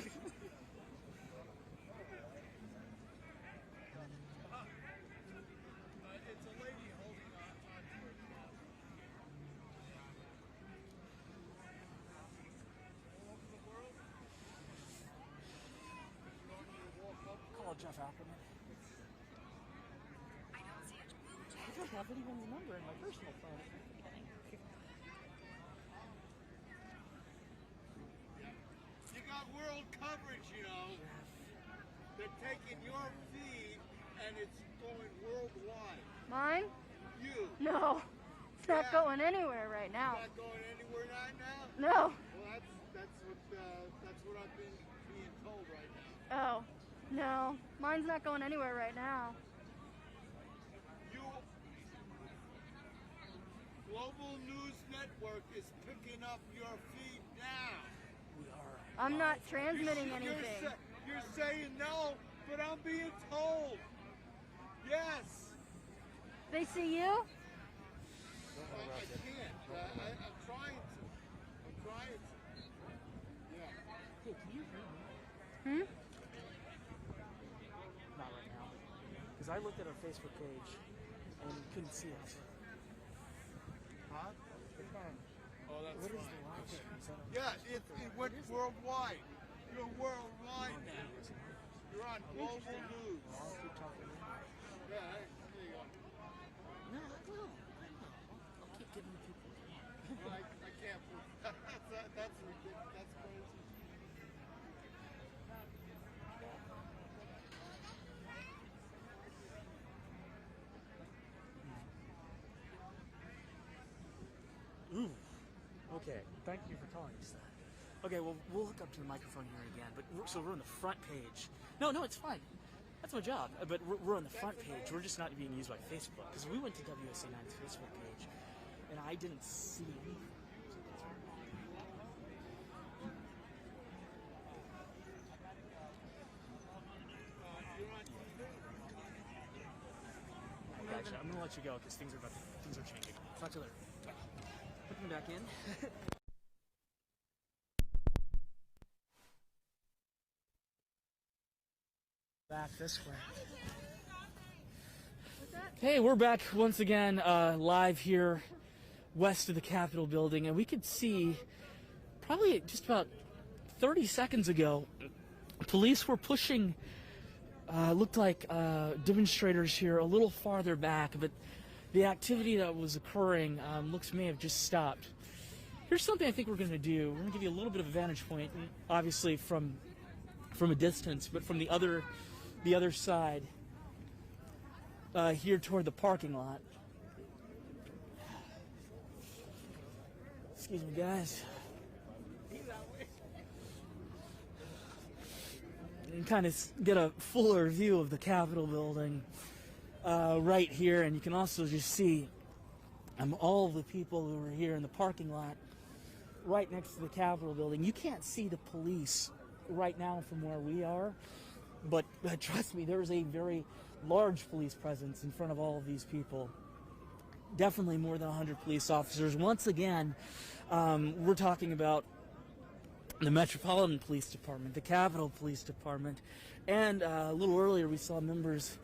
lady holding on to her mouth. All over the world? Call Jeff Ackerman. I don't have anyone's number in my personal phone. You got world coverage, you know. They're taking your feed and it's going worldwide. Mine? You. No. It's not going anywhere right now. It's not going anywhere right now? No. Well, that's what I've been being told right now. Oh. No. Mine's not going anywhere right now. Global News Network is picking up your feed now. We are. I'm not transmitting anything. You're saying no, but I'm being told. Yes. They see you? I can't. I'm trying to. I'm trying to. Yeah. Hey, can you hear me? Not right now. Because I looked at our Facebook page and couldn't see it. Huh? Oh, that's what fine. Is the live stream? Is that on Yeah, it went worldwide. You're worldwide now. You're on global news. I'll keep talking. Yeah, there you go. No, I'll keep giving people. I can't. That's ridiculous. That's crazy. Ooh. Okay. Thank you for calling us that. Okay, well, we'll hook up to the microphone here again. But so we're on the front page. No, it's fine. That's my job. But we're on the front page. We're just not being used by Facebook because we went to WSA9's Facebook page, and I didn't see anything. Gotcha. I'm gonna let you go because things are changing. Talk to you later. Bye. Put me back in. Back this way. Hey, we're back once again live here west of the Capitol building, and we could see probably just about 30 seconds ago, police were pushing looked like demonstrators here a little farther back, but the activity that was occurring looks may have just stopped. Here's something I think we're going to do. We're going to give you a little bit of a vantage point, obviously from a distance, but from the other the other side, here toward the parking lot. Excuse me, guys. You can kind of get a fuller view of the Capitol building right here, and you can also just see all of the people who are here in the parking lot right next to the Capitol building. You can't see the police right now from where we are, but trust me, there's a very large police presence in front of all of these people. Definitely more than 100 police officers. Once again, we're talking about the Metropolitan Police Department, the Capitol Police Department, and a little earlier we saw members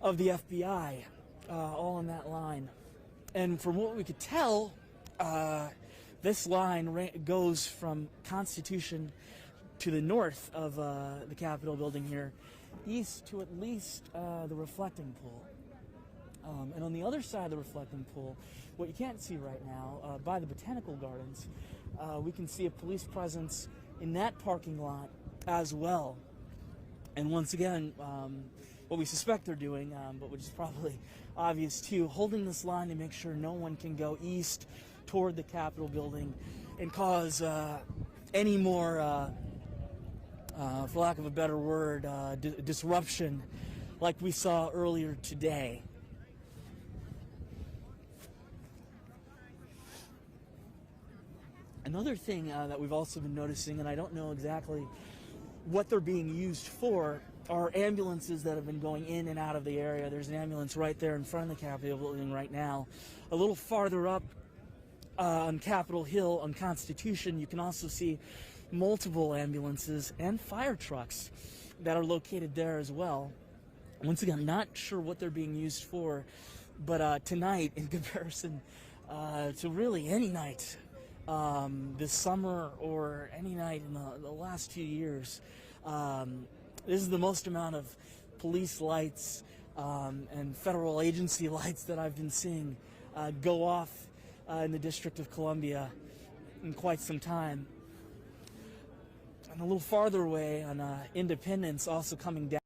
of the FBI all in that line. And from what we could tell, this line goes from Constitution to the north of the Capitol building here, east to at least the reflecting pool. And on the other side of the reflecting pool, what you can't see right now, by the Botanical Gardens, we can see a police presence in that parking lot as well. And once again, what we suspect they're doing, but which is probably obvious too, holding this line to make sure no one can go east toward the Capitol building and cause any more, for lack of a better word, disruption like we saw earlier today. Another thing that we've also been noticing, and I don't know exactly what they're being used for, are ambulances that have been going in and out of the area. There's an ambulance right there in front of the Capitol building right now. A little farther up on Capitol Hill on Constitution, you can also see multiple ambulances and fire trucks that are located there as well. Once again, not sure what they're being used for, but tonight, in comparison to really any night this summer or any night in the last few years, this is the most amount of police lights and federal agency lights that I've been seeing go off in the District of Columbia in quite some time. And a little farther away on Independence, also coming down.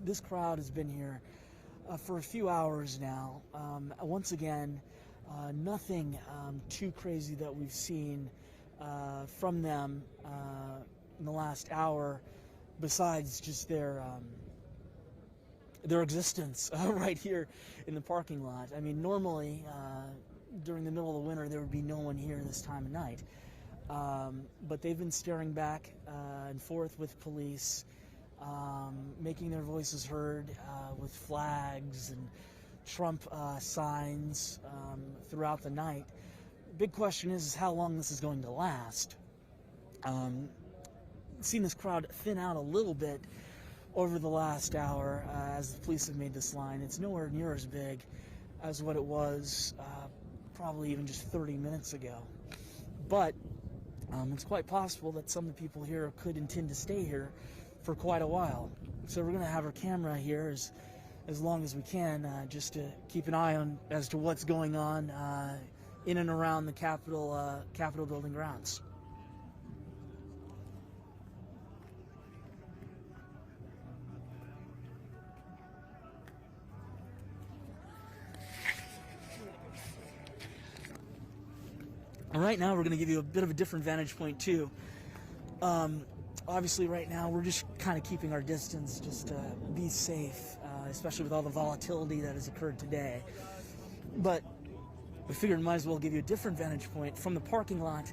This crowd has been here for a few hours now. Once again, nothing too crazy that we've seen from them in the last hour, besides just their existence right here in the parking lot. I mean, normally during the middle of the winter there would be no one here this time of night, but they've been staring back and forth with police, making their voices heard with flags and Trump signs throughout the night. Big question is how long this is going to last. Seen this crowd thin out a little bit over the last hour as the police have made this line. It's nowhere near as big as what it was probably even just 30 minutes ago. But it's quite possible that some of the people here could intend to stay here for quite a while. So we're going to have our camera here as long as we can, just to keep an eye on as to what's going on in and around the Capitol building grounds. All right, now we're going to give you a bit of a different vantage point too. Obviously right now we're just kind of keeping our distance, just to be safe, especially with all the volatility that has occurred today. But we figured we might as well give you a different vantage point from the parking lot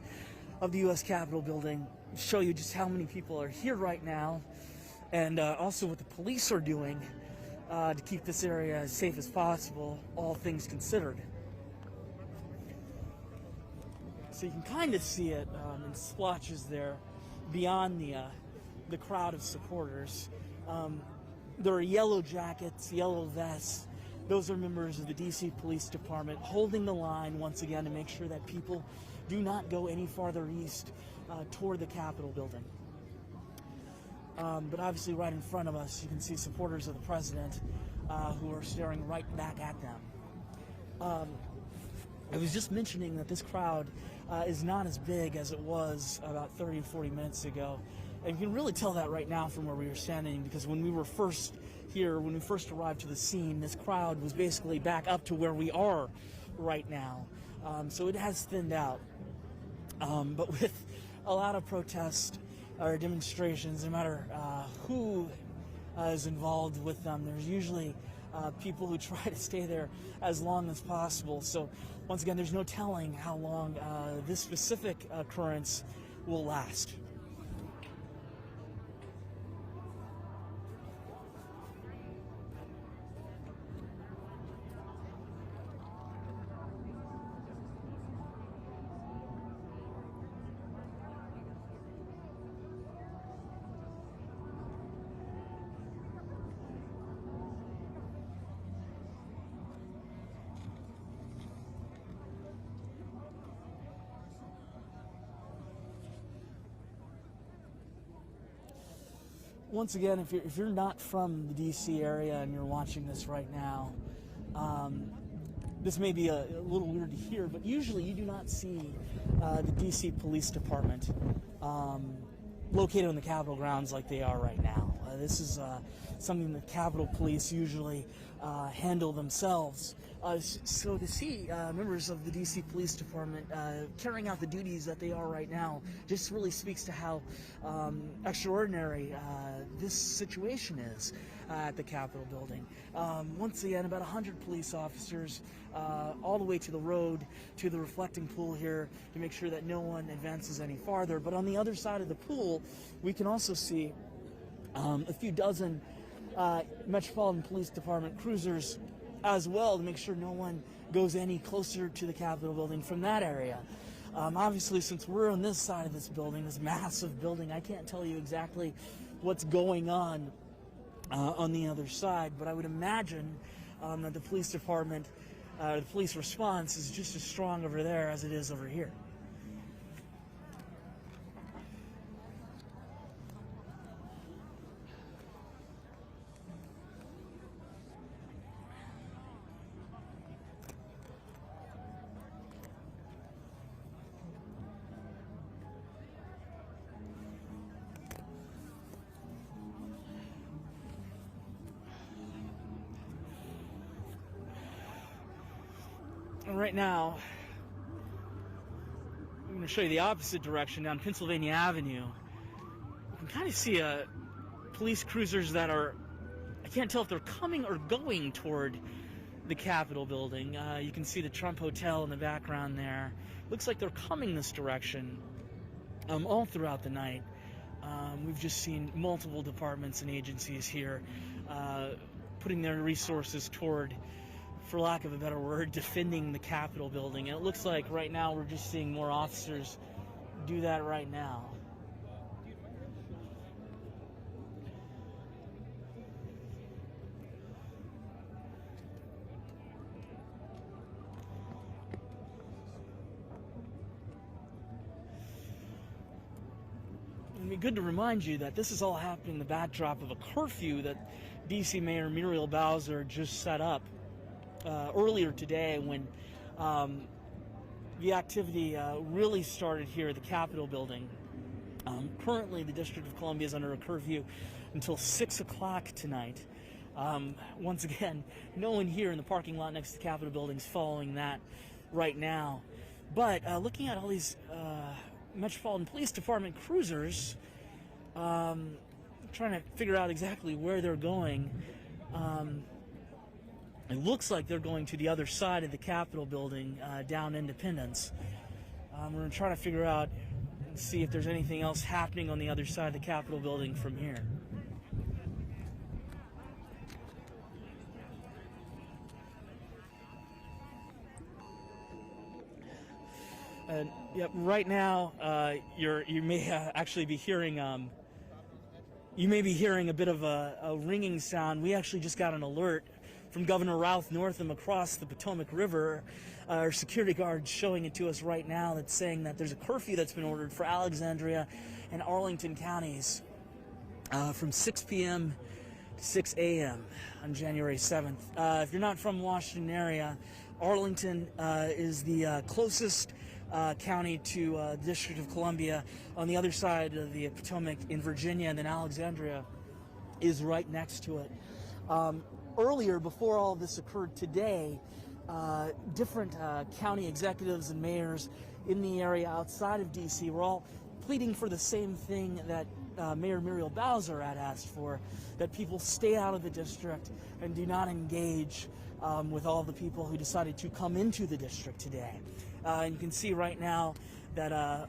of the U.S. Capitol building, show you just how many people are here right now, and also what the police are doing to keep this area as safe as possible, all things considered. So you can kind of see it in splotches there beyond the crowd of supporters. There are yellow jackets, yellow vests. Those are members of the D.C. Police Department holding the line once again to make sure that people do not go any farther east toward the Capitol building. But obviously right in front of us you can see supporters of the president who are staring right back at them. I was just mentioning that this crowd is not as big as it was about 30 or 40 minutes ago. And you can really tell that right now from where we were standing, because when we were first here, when we first arrived to the scene, this crowd was basically back up to where we are right now. So it has thinned out. But with a lot of protests or demonstrations, no matter who is involved with them, there's usually people who try to stay there as long as possible. So once again, there's no telling how long this specific occurrence will last. Once again, if you're not from the D.C. area and you're watching this right now, this may be a little weird to hear, but usually you do not see the D.C. Police Department located on the Capitol grounds like they are right now. This is something the Capitol Police usually handle themselves. So to see members of the D.C. Police Department carrying out the duties that they are right now just really speaks to how extraordinary this situation is at the Capitol building. Once again, about 100 police officers all the way to the road, to the reflecting pool here, to make sure that no one advances any farther. But on the other side of the pool, we can also see a few dozen Metropolitan Police Department cruisers as well, to make sure no one goes any closer to the Capitol building from that area. Obviously, since we're on this side of this building, this massive building, I can't tell you exactly what's going on the other side, but I would imagine that the police department, the police response is just as strong over there as it is over here. right now, I'm going to show you the opposite direction down Pennsylvania Avenue. You can kind of see police cruisers that are, I can't tell if they're coming or going toward the Capitol building. You can see the Trump Hotel in the background there. Looks like they're coming this direction all throughout the night. We've just seen multiple departments and agencies here putting their resources toward, for lack of a better word, defending the Capitol building. And it looks like right now we're just seeing more officers do that right now. It'd be good to remind you that this is all happening in the backdrop of a curfew that D.C. Mayor Muriel Bowser just set up earlier today when the activity really started here at the Capitol building. Currently, the District of Columbia is under a curfew until 6 o'clock tonight. Once again, no one here in the parking lot next to the Capitol building is following that right now. But looking at all these Metropolitan Police Department cruisers, trying to figure out exactly where they're going. It looks like they're going to the other side of the Capitol building, down Independence. We're going to try to figure out and see if there's anything else happening on the other side of the Capitol building from here. Yep, right now you may actually be hearing a bit of a ringing sound. We actually just got an alert from Governor Ralph Northam across the Potomac River. Our security guard showing it to us right now that's saying that there's a curfew that's been ordered for Alexandria and Arlington counties from 6 p.m. to 6 a.m. on January 7th. If you're not from the Washington area, Arlington is the closest county to the District of Columbia on the other side of the Potomac in Virginia, and then Alexandria is right next to it. Earlier, before all of this occurred today, different county executives and mayors in the area outside of D.C. were all pleading for the same thing that Mayor Muriel Bowser had asked for, that people stay out of the district and do not engage with all the people who decided to come into the district today. And you can see right now that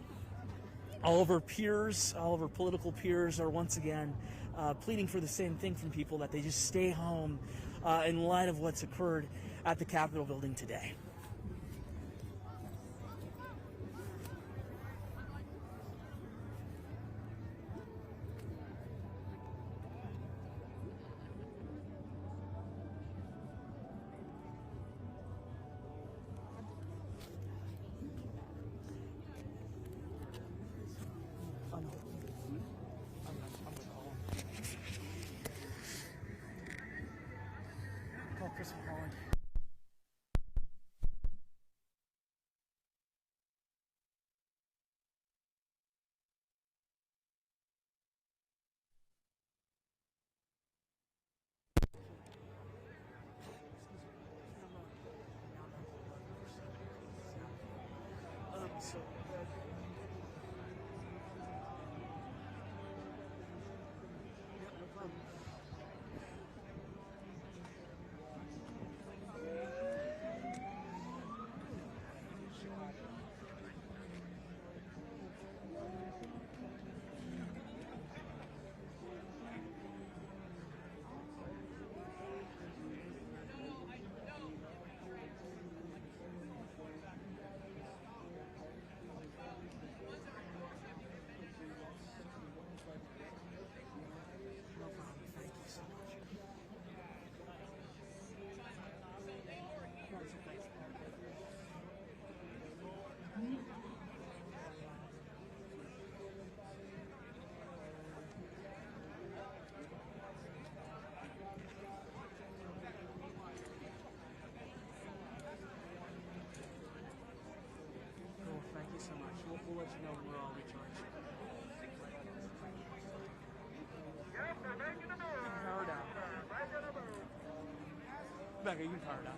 all of our peers, all of our political peers are once again pleading for the same thing from people, that they just stay home in light of what's occurred at the Capitol building today. We'll let you know when we're all recharged. Power down. Becca, you can power down.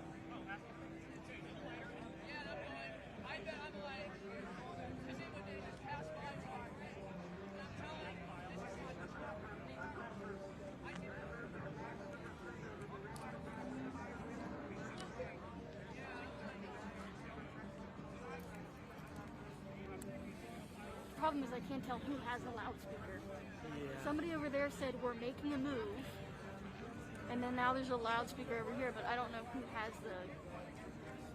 problem is I can't tell who has a loudspeaker. Yeah. Somebody over there said we're making a move, and then now there's a loudspeaker over here, but I don't know who has the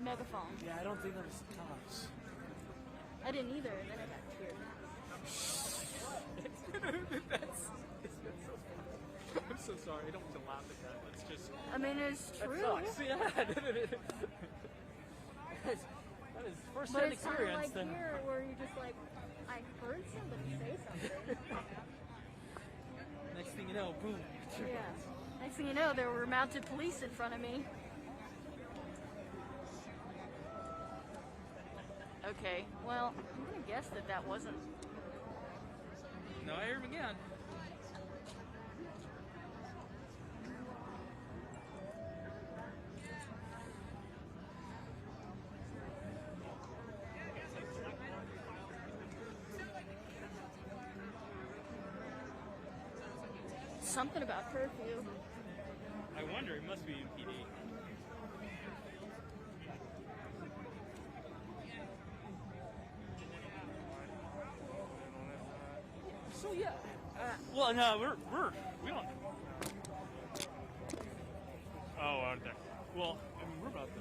megaphone. Yeah, I don't think that was the cops. I didn't either, and then I got teared. I'm so sorry. I don't want to laugh at that. It's just. I mean, it's true. That sucks. Yeah. That is But first-hand it's kind of experience. like here, where you're just like, I heard somebody say something. Next thing you know, boom. Yeah. Next thing you know, there were mounted police in front of me. Okay, well, I'm gonna guess that that wasn't. No, I hear him again. Something about curfew. I wonder, it must be PD. So yeah, well, no, we don't. Oh, aren't there? Well, I mean, we're about to.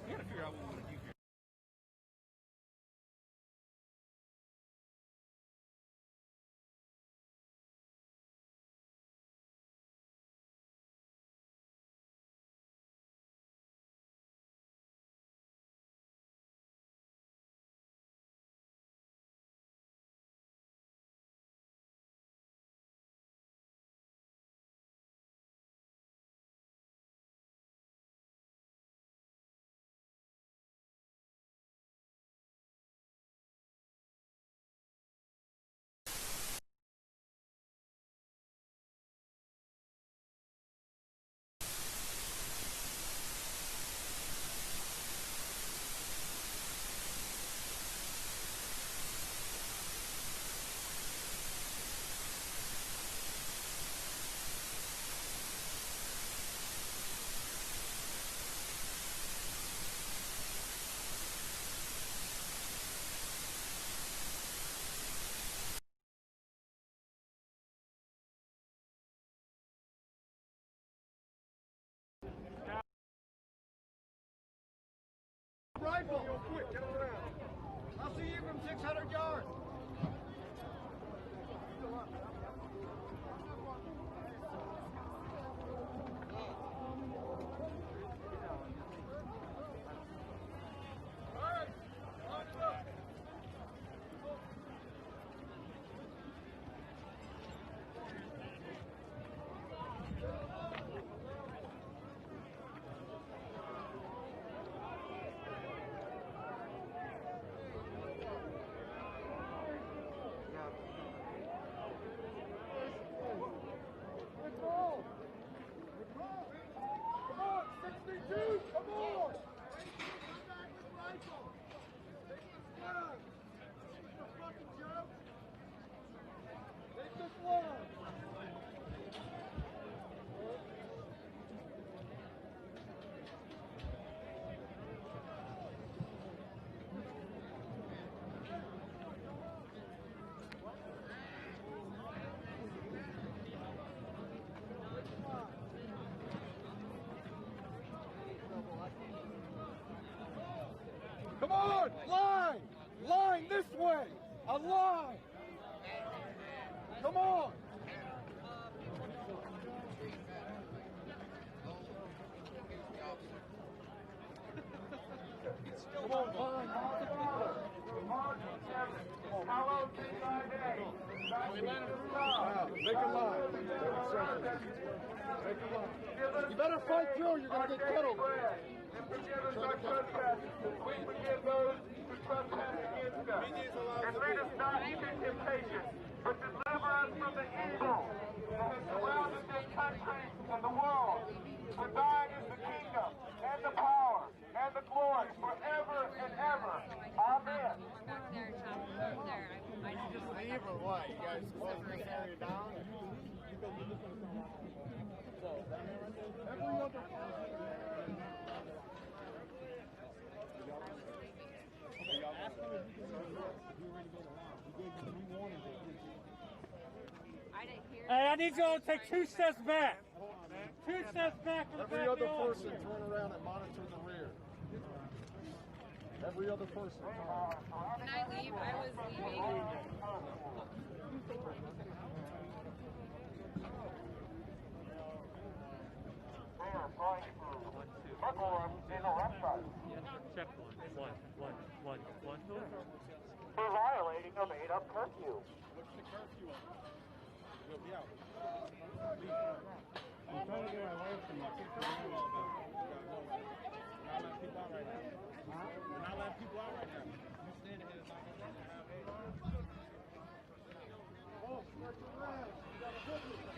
We gotta figure out what we want to do here. Rifle, real quick, get around. I'll see you from 600 yards. Come on, line! Line this way! A line! Come on! Come on, line! Make a line. You better fight through, you're going to get killed. We forgive those who trespass against us. And lead us not into temptation, but deliver us from the evil that has surrounded this country and the world. For thine is the kingdom, and the power, and the glory, forever and ever. Amen. You just leave or what? You guys close this area down? Every other Hey, I need you all to take 2 steps back. 2 steps back for the Every other person turn around and monitor the rear. Every other person. Can I leave? I was leaving. Check one. For violating a made-up curfew. What's the curfew on? We'll be out. I'm trying to get my wife from that. We're not letting people out right now. We're not letting people out right now. You stand ahead. Oh, stretch around. You got a business.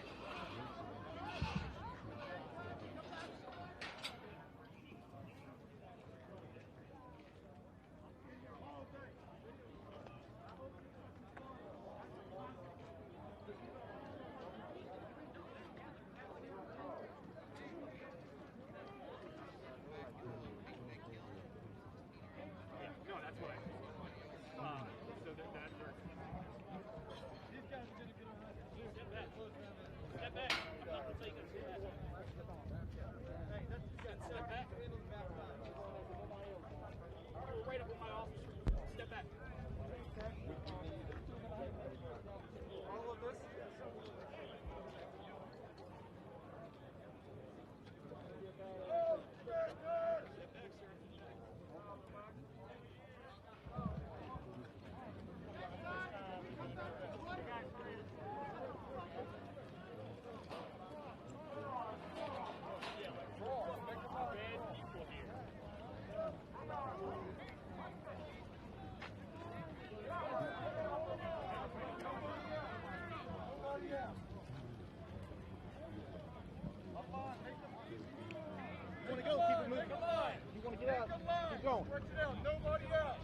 Keep going. Stretch it out. Nobody else.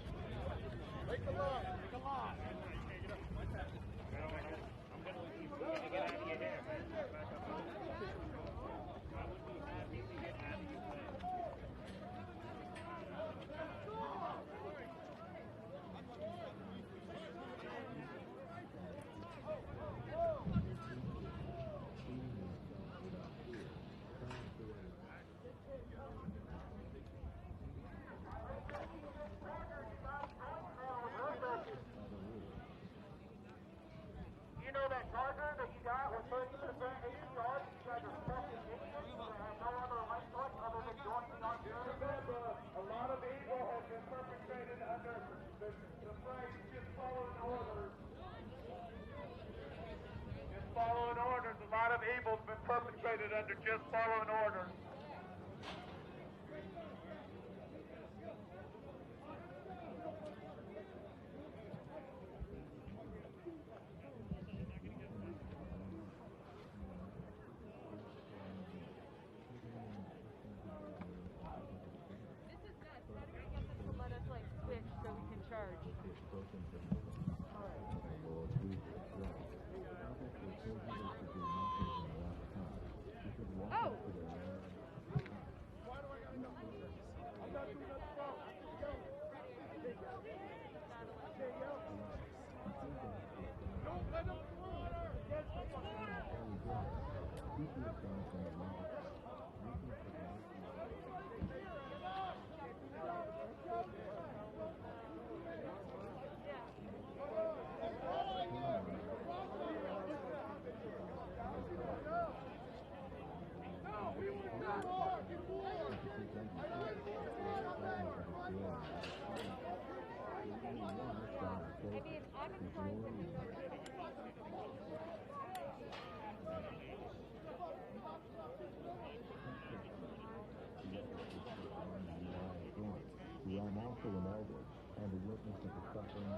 Make the line. Make a line. I'm going to keep going to get out of your hair. I would be happy to get out of your hair. You know that charger that you got with 30 to 80 yards? You guys are fucking idiots. You have no other right choice other than joining our jury. A lot of evil has been perpetrated under the phrase just following orders. Just following orders. A lot of evil's been perpetrated under just following orders. Let us like switch so we can charge. Oh! We are also an elder and a witness of the suffering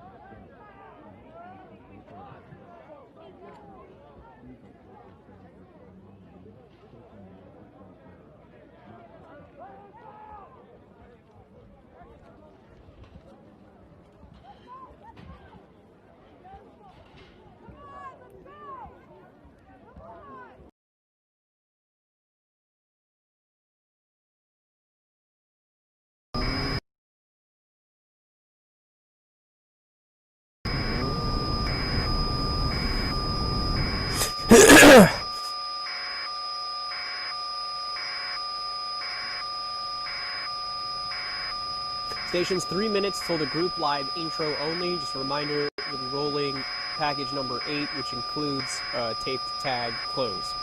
Stations 3 minutes till the group live intro only. Just a reminder, we'll be rolling package number 8, which includes taped tag close.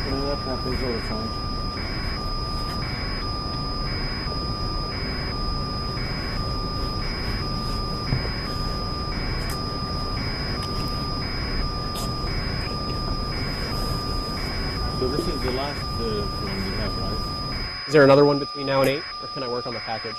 That happens all the time. So this is the last one we have, right? Is there another one between now and 8, or can I work on the package?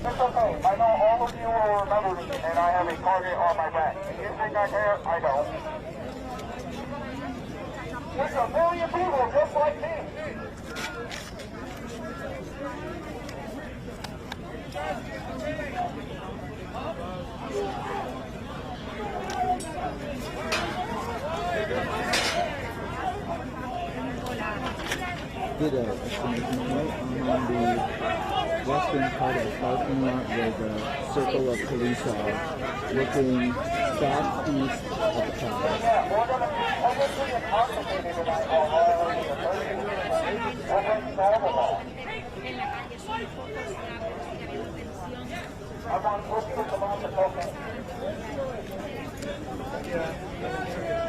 It's okay. I know all of you will remember me, and I have a target on my back. Do you think I care? I don't. There's a million people just like me. Did a right on the western part of the parking lot where the circle of police are, looking southeast of the tower.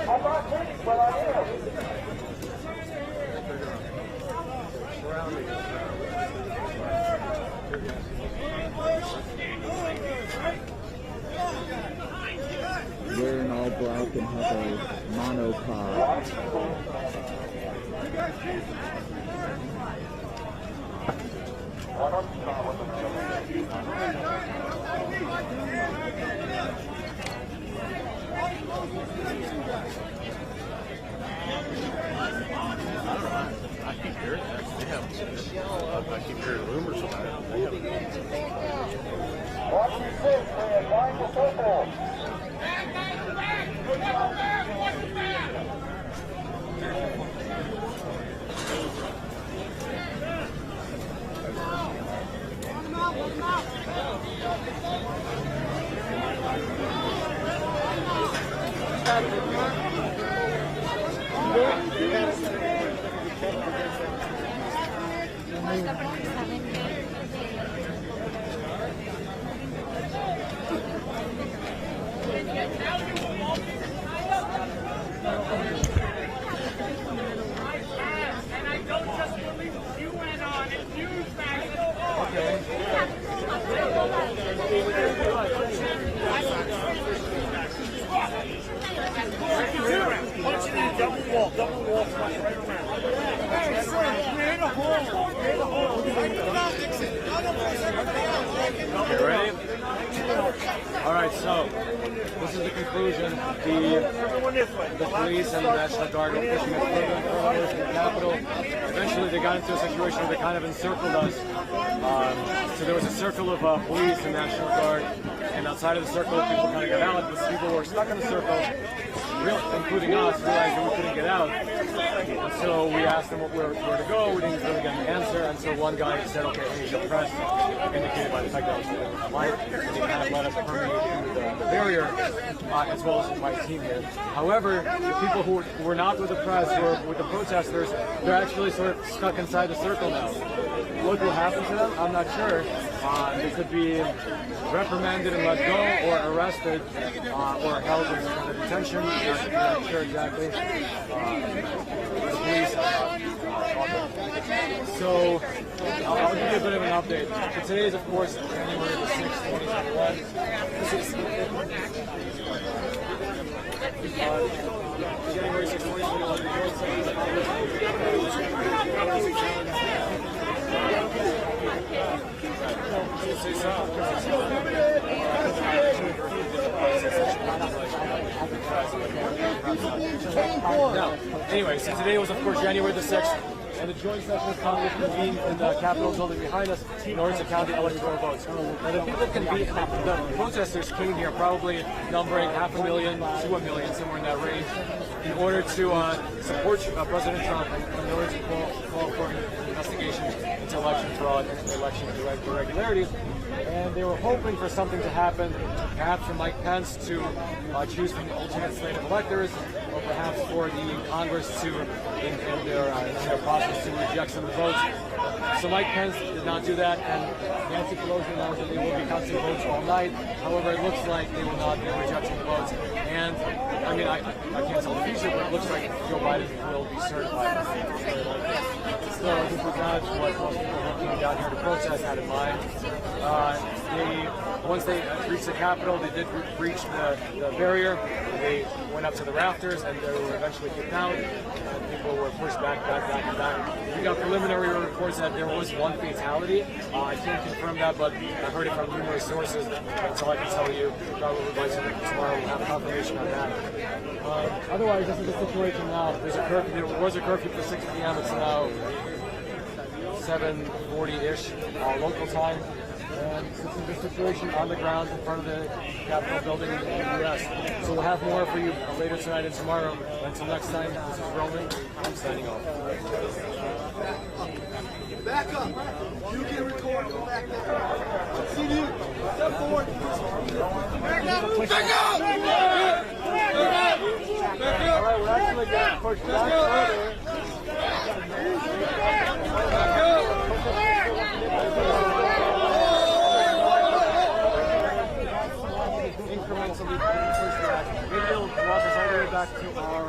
I'm not kidding, but I am. We're in all black and have a monopod. I keep hearing that. They have, I keep hearing rumors about it. They have Watch your six, man. Line the football. Okay, ready? All right, so this is the conclusion. The police and the National Guard were pushing us further and further to the Capitol. Eventually, they got into a situation where they kind of encircled us. So there was a circle of police and National Guard, and outside of the circle, people kind of got out. But people who were stuck in the circle, including us, realized that we couldn't get out. And so we asked them where to go. We didn't really get an answer. And so one guy said, okay, we need to press, indicated by the fact that I was holding the light. And he kind of let us permeate through the barrier, as well as my team did. However, the people who were not with the press, were with the protesters, they're actually sort of stuck inside the circle now. What will happen to them? I'm not sure. They could be reprimanded and let go, or arrested, or held in some kind of detention. Not sure exactly. The police. So I'll give you a bit of an update. So today is, of course, January the 6th, 2021. January 6th, 2021. Anyway, so today was, of course, January the 6th. And the joint session of Congress convened in the Capitol building behind us in order to count the electoral votes. Now, the people the protesters came here probably numbering 500,000 to 1 million, somewhere in that range, in order to support President Trump and in order to call for an investigation into election fraud and election irregularities. And they were hoping for something to happen, perhaps for Mike Pence to choose from the alternate slate of electors, or perhaps for the Congress to, in their process, to reject some of the votes. So Mike Pence did not do that, and Nancy Pelosi announced that they will be counting votes all night. However, it looks like they will not be rejecting the votes. And, I mean, I can't tell the future, but it looks like Joe Biden will be certified. So this is not what most people looking down here to protest had in mind. Once they reached the Capitol, they did breach the barrier. They went up to the rafters, and they were eventually kicked out. And people were pushed back. We got preliminary reports that there was one fatality. I can't confirm that, but I heard it from numerous sources. That's all I can tell you. Probably by tomorrow we'll have confirmation on that. Otherwise, this is the situation now. There's a curfew. There was a curfew for 6 p.m. It's now 7:40-ish local time. And this is the situation on the ground in front of the Capitol building in the U.S. So we'll have more for you later tonight and tomorrow. Until next time, this is Roman. I'm signing off. Back up. You can record. Go back there. See you. Step forward. Back up. Back up. All right, we're actually getting pushed back further. Incrementally pushed back. Maybe they'll walk us all the way back to our.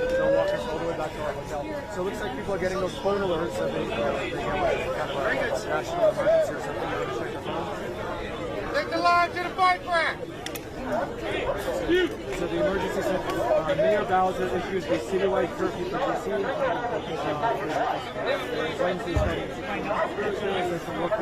They'll walk us all the way back to our hotel. So it looks like people are getting those phone alerts that they get like kind of a national emergency or something. Take the line to the bike rack. So the emergency said Mayor Bowser issues a citywide curfew for DC. Wednesday starting there's some work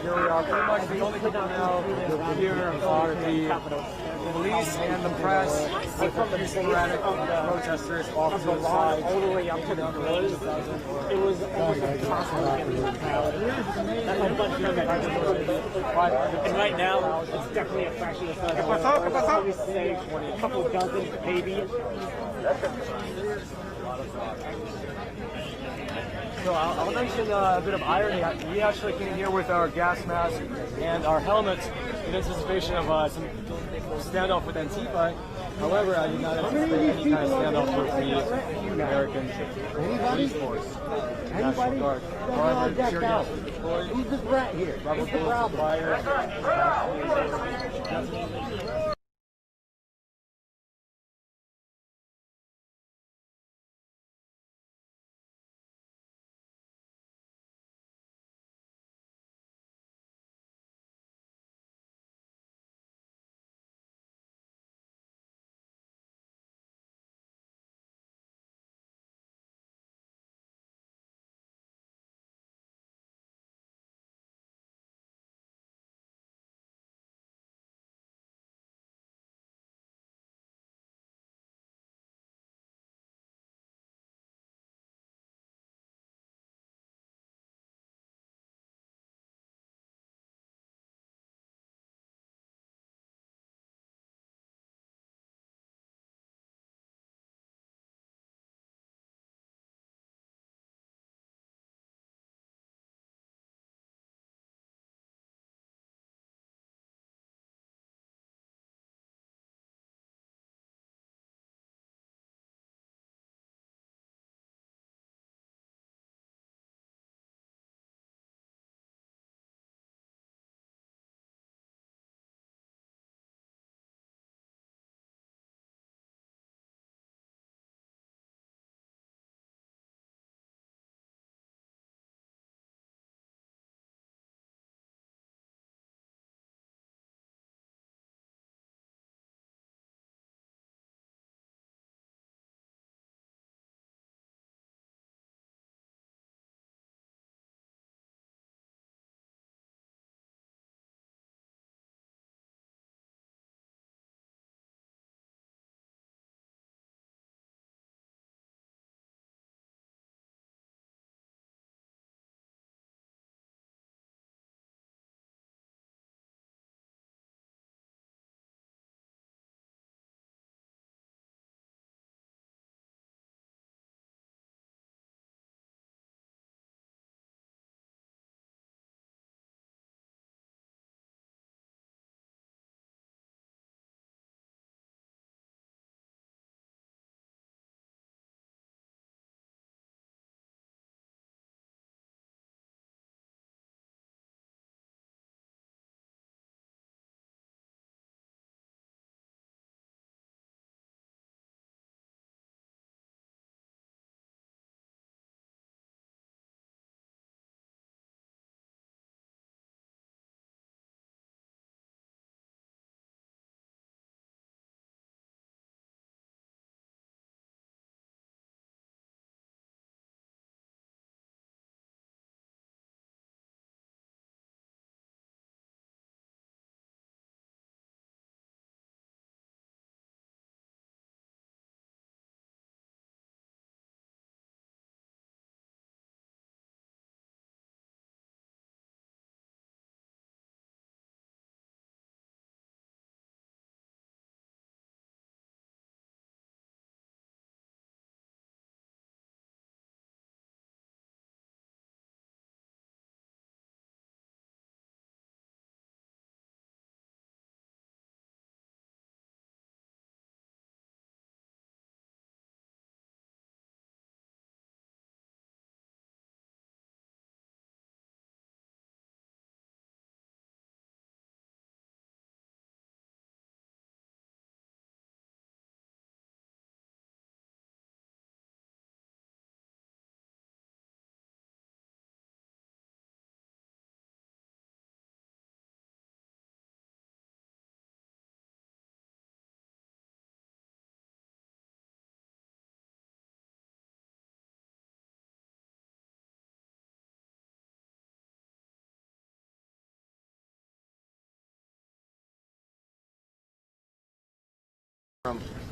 Here we are. Pretty much the only people now here are the police and the press with a few sporadic protesters off to the side. All the way up to the doors. It was almost impossible. And right now, it's definitely a fraction of the size. Probably say a couple dozen, maybe. So I'll mention a bit of irony. We actually came here with our gas mask and our helmets in anticipation of some standoff with Antifa. However, I did not anticipate any kind of standoff with the American police force, National Guard. However, tear gas was deployed. Who's this rat here? What's the problem?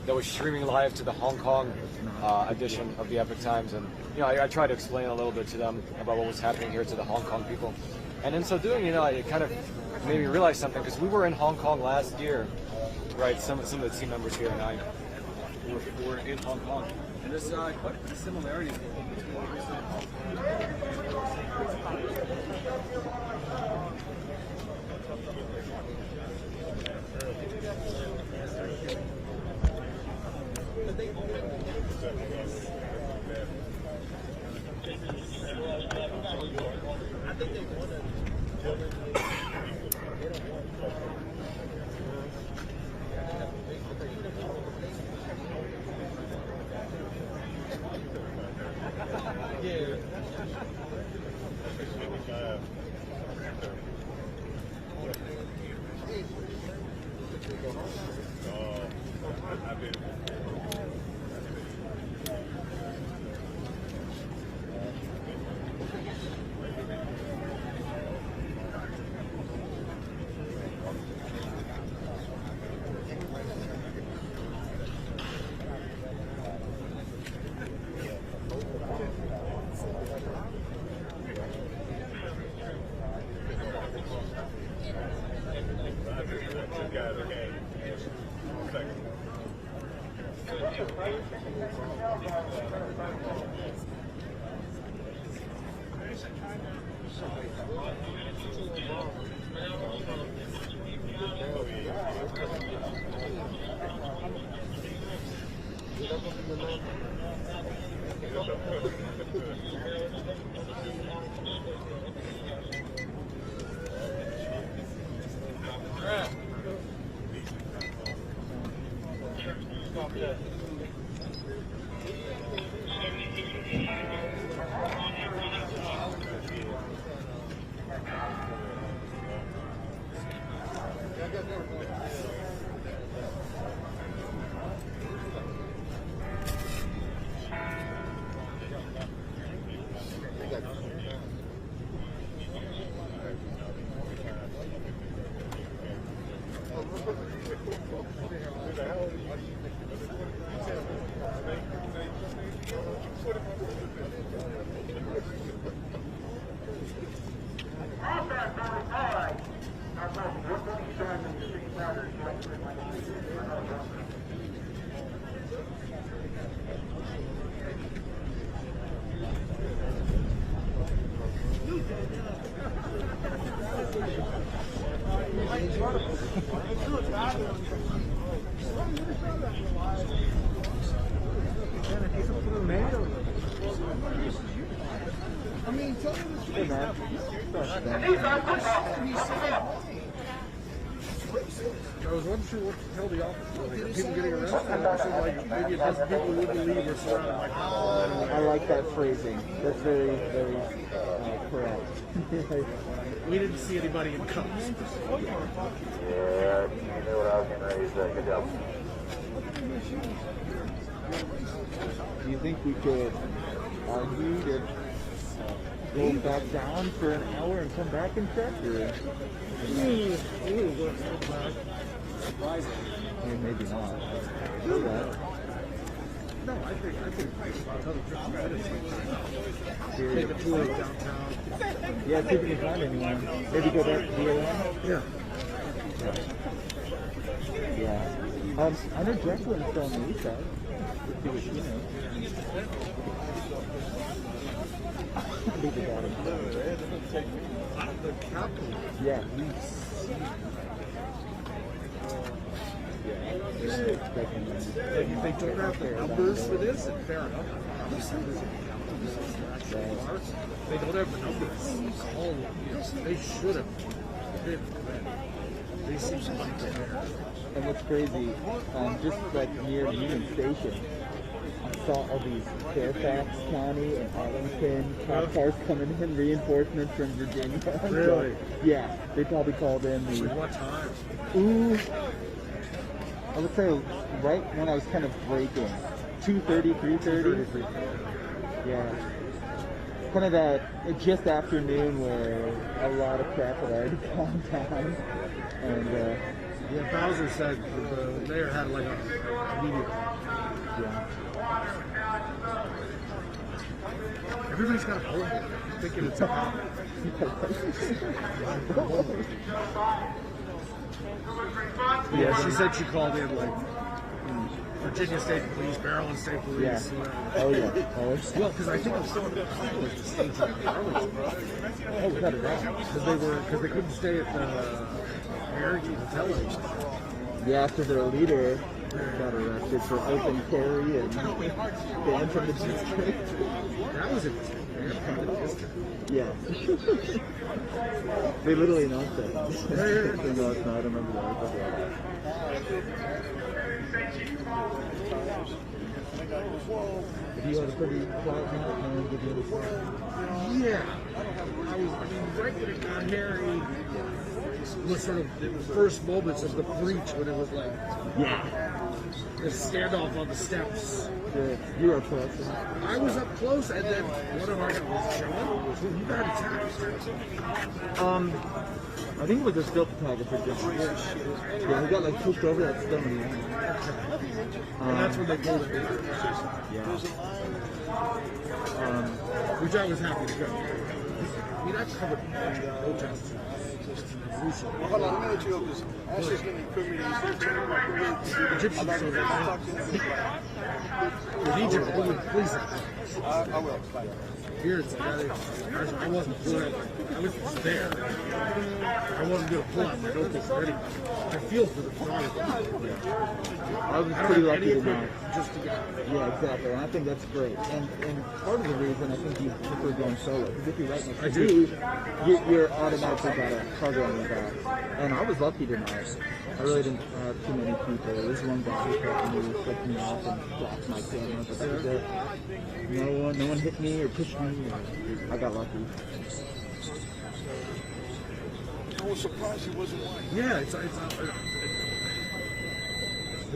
That was streaming live to the Hong Kong edition of the Epoch Times, and I tried to explain a little bit to them about what was happening here to the Hong Kong people, and in so doing, it kind of made me realize something, because we were in Hong Kong last year, right? Some of the team members here and I were in Hong Kong, and there's quite a similarities between what we saw in Hong I was wondering what the hell the office was. Like, people getting arrested. I said, like, maybe it doesn't people who believe are surrounded. I like that phrasing. That's very, very correct. We didn't see anybody in cuffs. Yeah, you know what I was getting ready to say. Good job. Do you think we could argue to go back down for an hour and come back and check? Or? Surprising. I mean, maybe not. No, I think another 50 minutes. Take a tour of downtown. Yeah, see if we can find anyone. Maybe go back to DLM? Yeah. Yeah. I know Jacqueline's still on the east side. Let's see what she knows. The capital. Yeah. If they don't have the numbers for this, and fair enough. They don't have the numbers. They should have been ready. They seem to be prepared. And what's crazy, just like near Union Station, I saw all these Fairfax County and Arlington cop cars coming in, reinforcements from Virginia. Really? So, yeah, they probably called in the... What time? Ooh, I would say right when I was kind of breaking, 2:30, 3:30. Yeah. Kind of that just afternoon where a lot of crap had already gone down. And yeah, Bowser said the mayor had like a meeting. Yeah. Everybody's got a hold thinking it's a problem. Yeah, she said she called in like Virginia State Police, Maryland State Police. Yeah. Oh yeah. Oh, it's, Well, because I think of some of the colleges staging the Arlington. oh, without a doubt. Because they couldn't stay at the Harrogate Hotel anymore. Yeah, after their leader got arrested for open carry and banned from the district. That was interesting. Yeah. They literally announced that. No, it's not. I remember that. If you had a pretty quiet night, no one would give you a phone. Yeah. Right when it got hairy was sort of the first moments of the breach when it was like, yeah, the standoff on the steps. You were close. I was up close, and then one of our guys was John. You got attacked. I think it was a still photographer. Yeah, he got like pushed over that stone. And that's when they pulled it. Yeah. Which I was happy to go. I mean, I've covered protests. Hold on, let me let you go because Ashley's going to put me Egyptian soldiers. In Egypt, please. I will. Here it's like, I wasn't pulling. I was just there. I wasn't going to pull out my notebook ready. I feel for the photographer. I was pretty lucky to know. Just to get. Yeah, exactly. And I think that's great. And part of the reason I think you prefer going solo, because if you write my CV, you're automatically got a target on your back. And I was lucky tonight. I really didn't have too many people. There was one guy who flipped me off and blocked my camera, but that was it. No one hit me or pushed me. I got lucky. I was surprised he wasn't white. Yeah, it's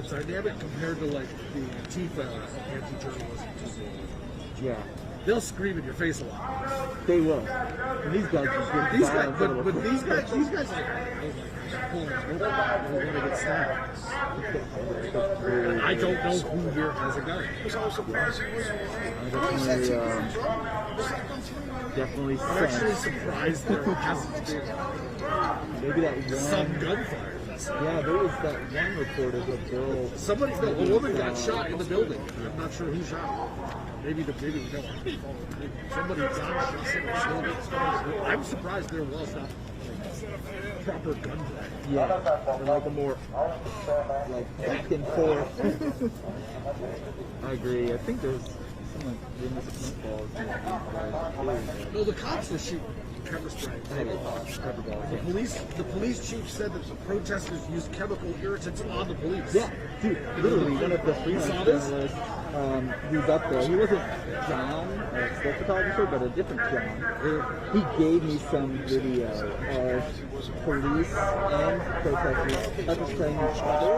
dynamic compared to like the Antifa anti-journalism. Yeah. They'll scream in your face a lot. They will. And these guys just get these guys, but these guys like, want to get stabbed. I don't know who here has a gun. Definitely I'm actually surprised there hasn't been maybe that one, some gunfire. Yeah, there was that one report of a girl. Somebody, no, a woman got shot in the building. I'm not sure who shot her. Maybe we don't. Somebody got shot. I'm surprised there was not proper gunplay. Yeah, like a more back and forth. I agree. I think there's some like no, the cops were shooting pepper spray. The police chief said that the protesters used chemical irritants on the police. Yeah, dude, literally one of the freelance journalists who's up there. He wasn't John, a still photographer, but a different John. He gave me some video of police and protesters pepper spraying each other,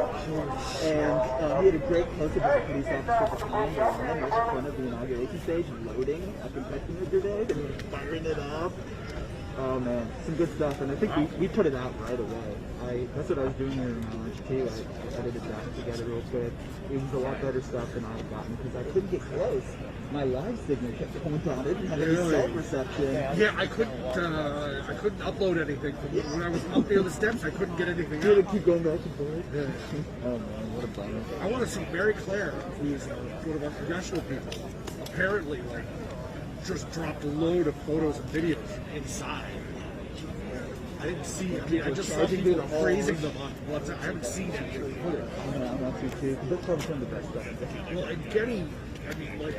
and he had a great close-up of the police officer behind the line right in front of the inauguration stage, loading a confectionery grenade and firing it off. Oh man, some good stuff, and I think we put it out right away. That's what I was doing during my lunch too. I edited that together real quick. It was a lot better stuff than I had gotten because I couldn't get close. My live signal kept going down. I didn't have any cell reception. Yeah, I couldn't upload anything from when I was up near the steps. I couldn't get anything out. You had to keep going back and forth. Yeah. Oh man, what a bummer. I want to see Mary Claire, who is one of our congressional people. Apparently, like, just dropped a load of photos and videos inside. I didn't see. I mean, I just saw people praising them on WhatsApp. I haven't seen anything put it. I'm not too too. That's probably some of the best stuff. Well, and Getty, I mean, like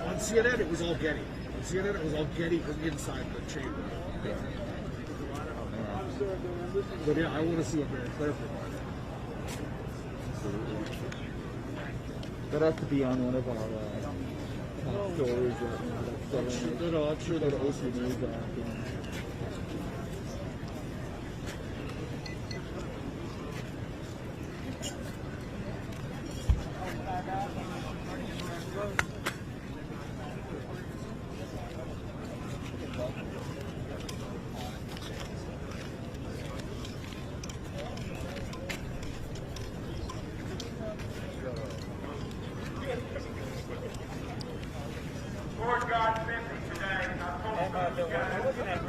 on CNN, it was all Getty. On CNN, it was all Getty from inside the chamber. But yeah, I want to see what Mary Claire did. That has to be on one of our top stories. No, I'm sure they're OCD. Lord God sent me today. I told you.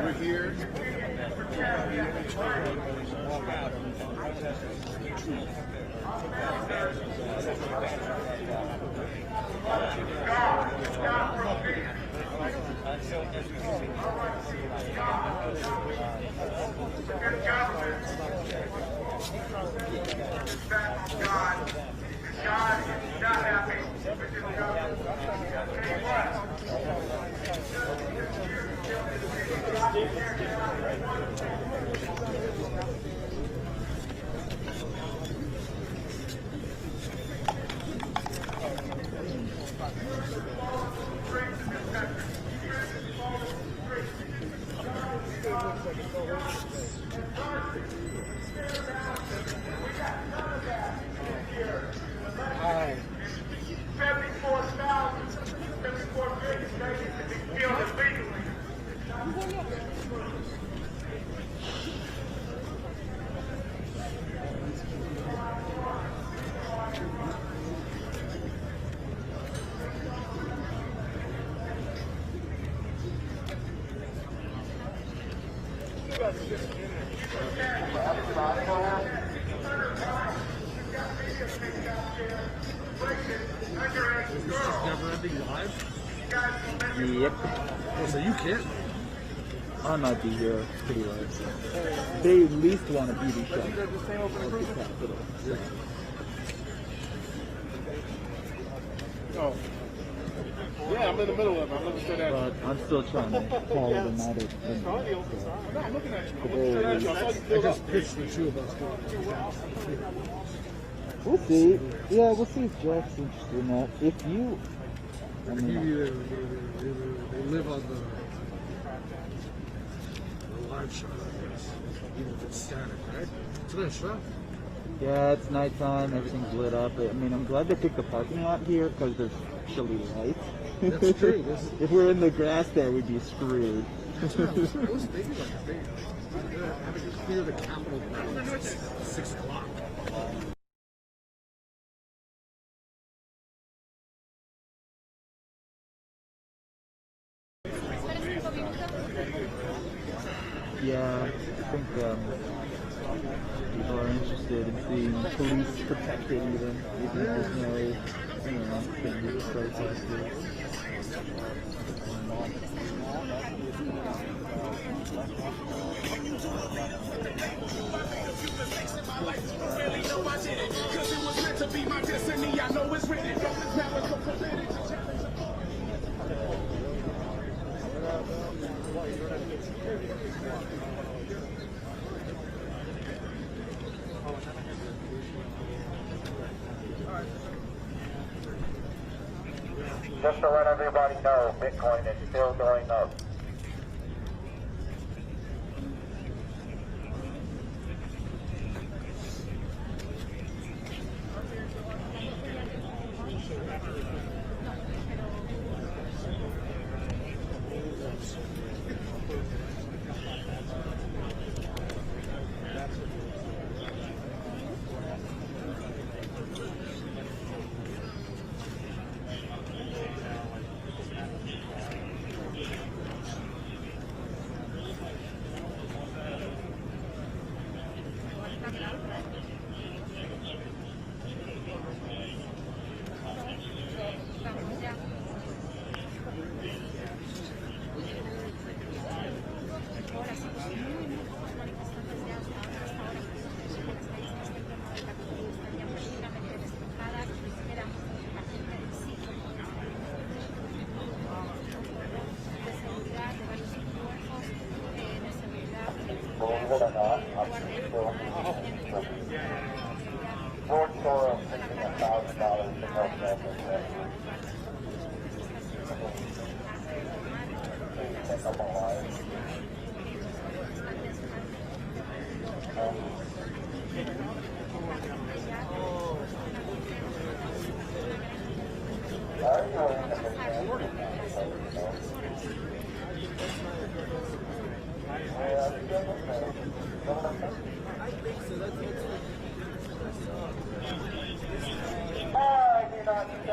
We're here. God is not happy with his government. Yep. Oh, so you can't? I might be here pretty late. They at least want a beauty show. Yeah. Oh. Yeah, I'm in the middle of it. I'm looking straight at you. But I'm still trying to follow them out of the I'm looking at you. I just pitched the two of us. We'll see. Yeah, we'll see if Jack's interested in that. If you... I mean, they live on the live shot, I guess. Even if it's static, right? It's a nice shot. yeah, it's nighttime, everything's lit up. I mean, I'm glad they picked the parking lot here because there's chilly lights. That's true. If we're in the grass there, we'd be screwed. That's what I was thinking, like, having to clear the Capitol grounds at 6 o'clock. Yeah, I think people are interested in seeing police protected even if there's no, thing with protesters. Just to let everybody know, Bitcoin is still going up.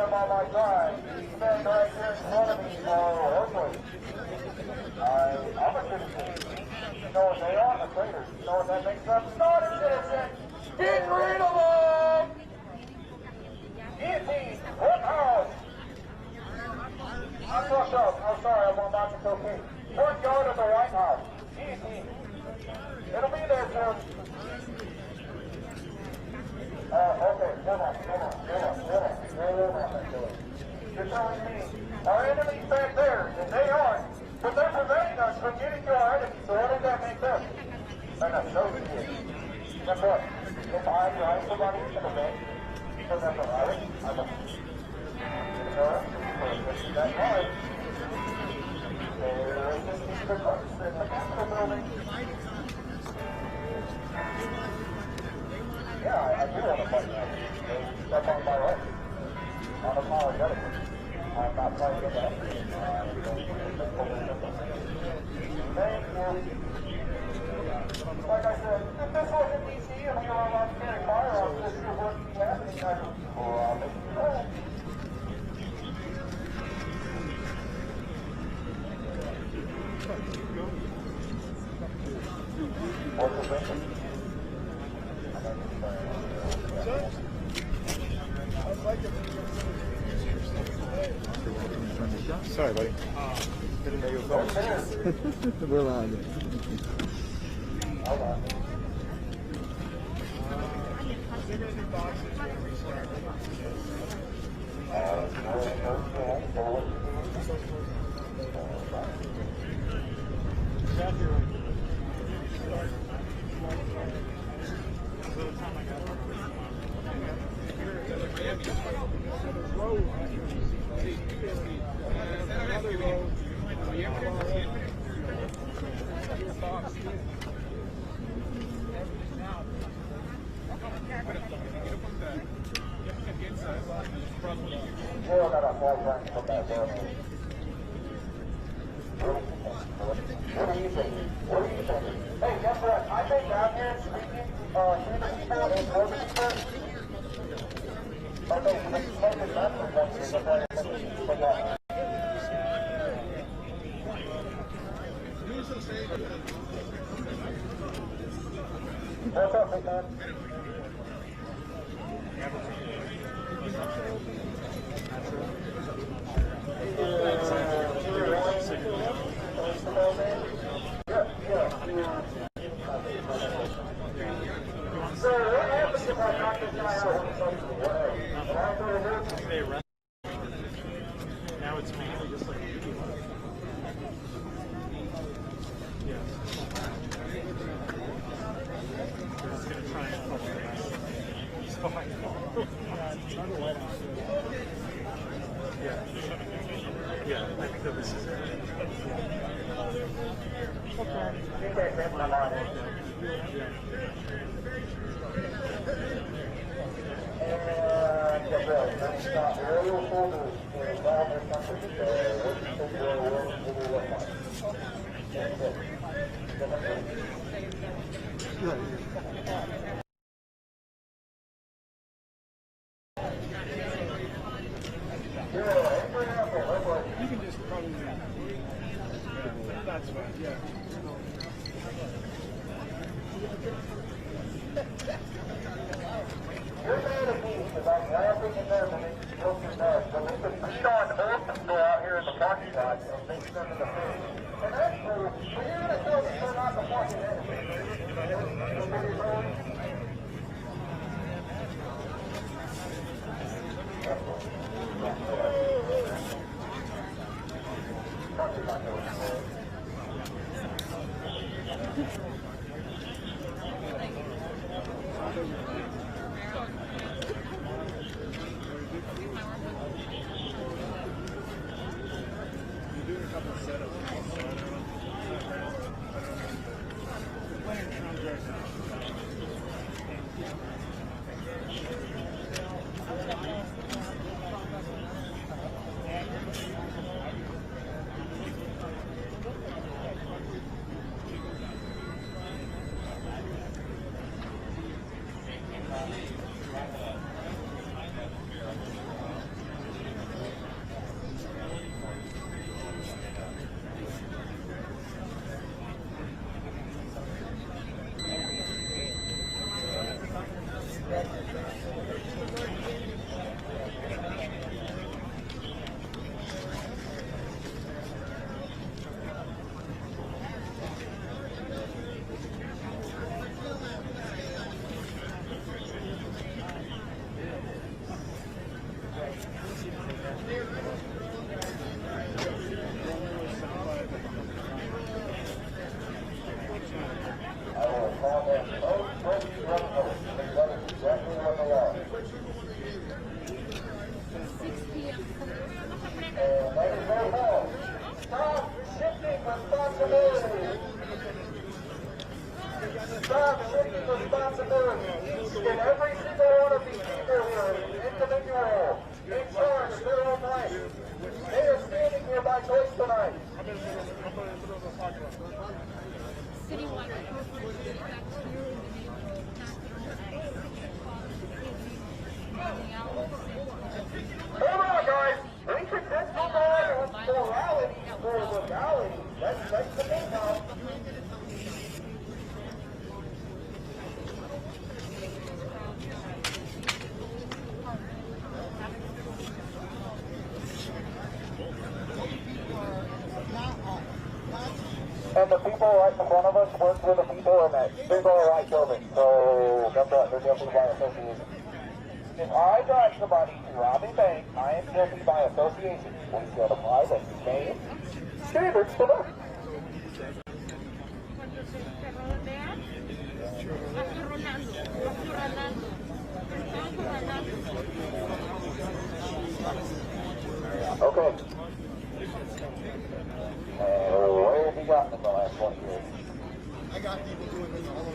them on my side. He's standing right here in front of me, so hopefully. I'm a citizen. You know what they are? A traitor. You know what that makes them? Not a citizen. Get rid of them! Guillotine! What house? I fucked up. I'm sorry, I'm on Dr. Cocaine. Front yard of the White House. Guillotine. It'll be there soon. Okay, hold on. You're telling me our enemy's back there, and they aren't, but they're preventing us from getting to our enemy, so what does that make them? They're not so good. Guess what? If I drive somebody into the bank, because that's a riot, I'm a... That's right. There's this secret place in the Capitol building. Yeah, I do want to fight that. Step on my right. Unapologetically. I'm not trying to get that. Thank you. Like I said, if this wasn't DC and we were allowed to carry firearms, this wouldn't be happening. What's the mission? Sorry, buddy. Didn't know you were going. We're live. Hey, guess what? I think down here speaking to the people and for the people. Okay, this is like this message up here. What's up, big man? So what happens if I knock this guy out? Now it's mainly just like yeah. We're just gonna try and help him. He's behind. Yeah, I think that this is it. You can just probably that's fine, yeah. You're mad at me about laughing and nerving and joking nuts, but we could beat on Olsen out here in the parking lot and make them in the face. And actually, when you're going to tell me they're not the fucking enemy, Stop shifting responsibility. Stop shifting responsibility. Get every single one of these people here, individual, in charge of their own life. They are standing here by choice tonight. Hold on, guys. We can just move on with morality for legality. Let's the thing now. And the people right in front of us work with the people in that big old white building. So they're guilty by association. If I drive somebody to rob a bank, I am guilty by association. We should apply the same standards to them. Okay. Where have you gotten in the last 20 years? I got people doing this all over.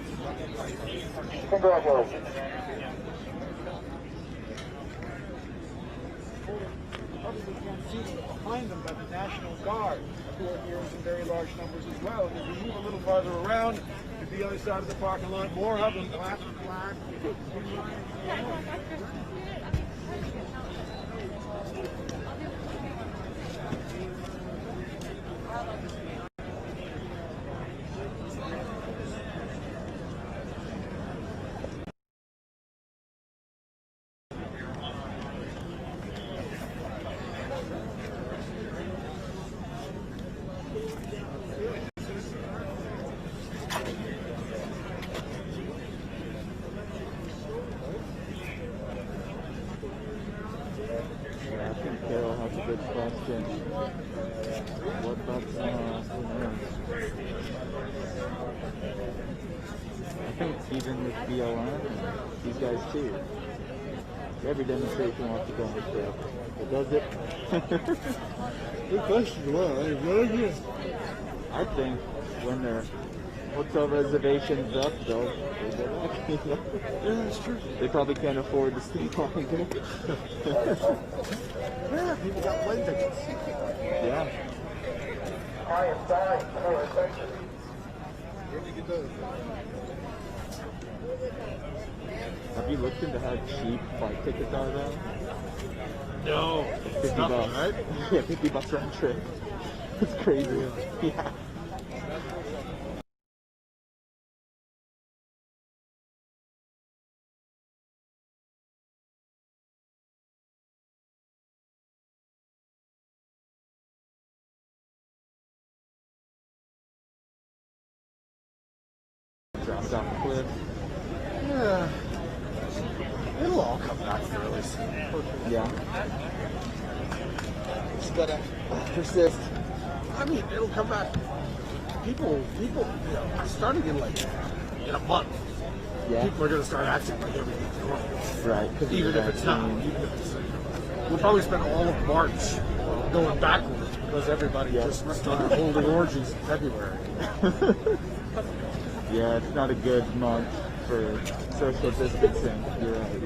Congratulations. Behind them by the National Guard, who are here in some very large numbers as well. And if we move a little farther around to the other side of the parking lot, more of them. Black. Good question. What about I think even with BLM, these guys too. Every demonstration wants to go on trail. But does it? Good question. Well, I have no idea. I think when they're hotel reservations up, they'll go back. Yeah, that's true. They probably can't afford to stay longer. Yeah, people got plane tickets. Yeah. I am dying for attention. Have you looked into how cheap flight tickets are though? No. $50, right? Yeah, $50 round trip. It's crazy. Yeah. Dropped off a cliff. Yeah. It'll all come back fairly soon. Yeah. Just gotta persist. I mean, it'll come back. People, starting in in a month, yeah. People are gonna start acting like everything's normal. Right. Even if it's not. We'll probably spend all of March going backwards because everybody just started holding orgies in February. Yeah, it's not a good month for social distancing. You're right.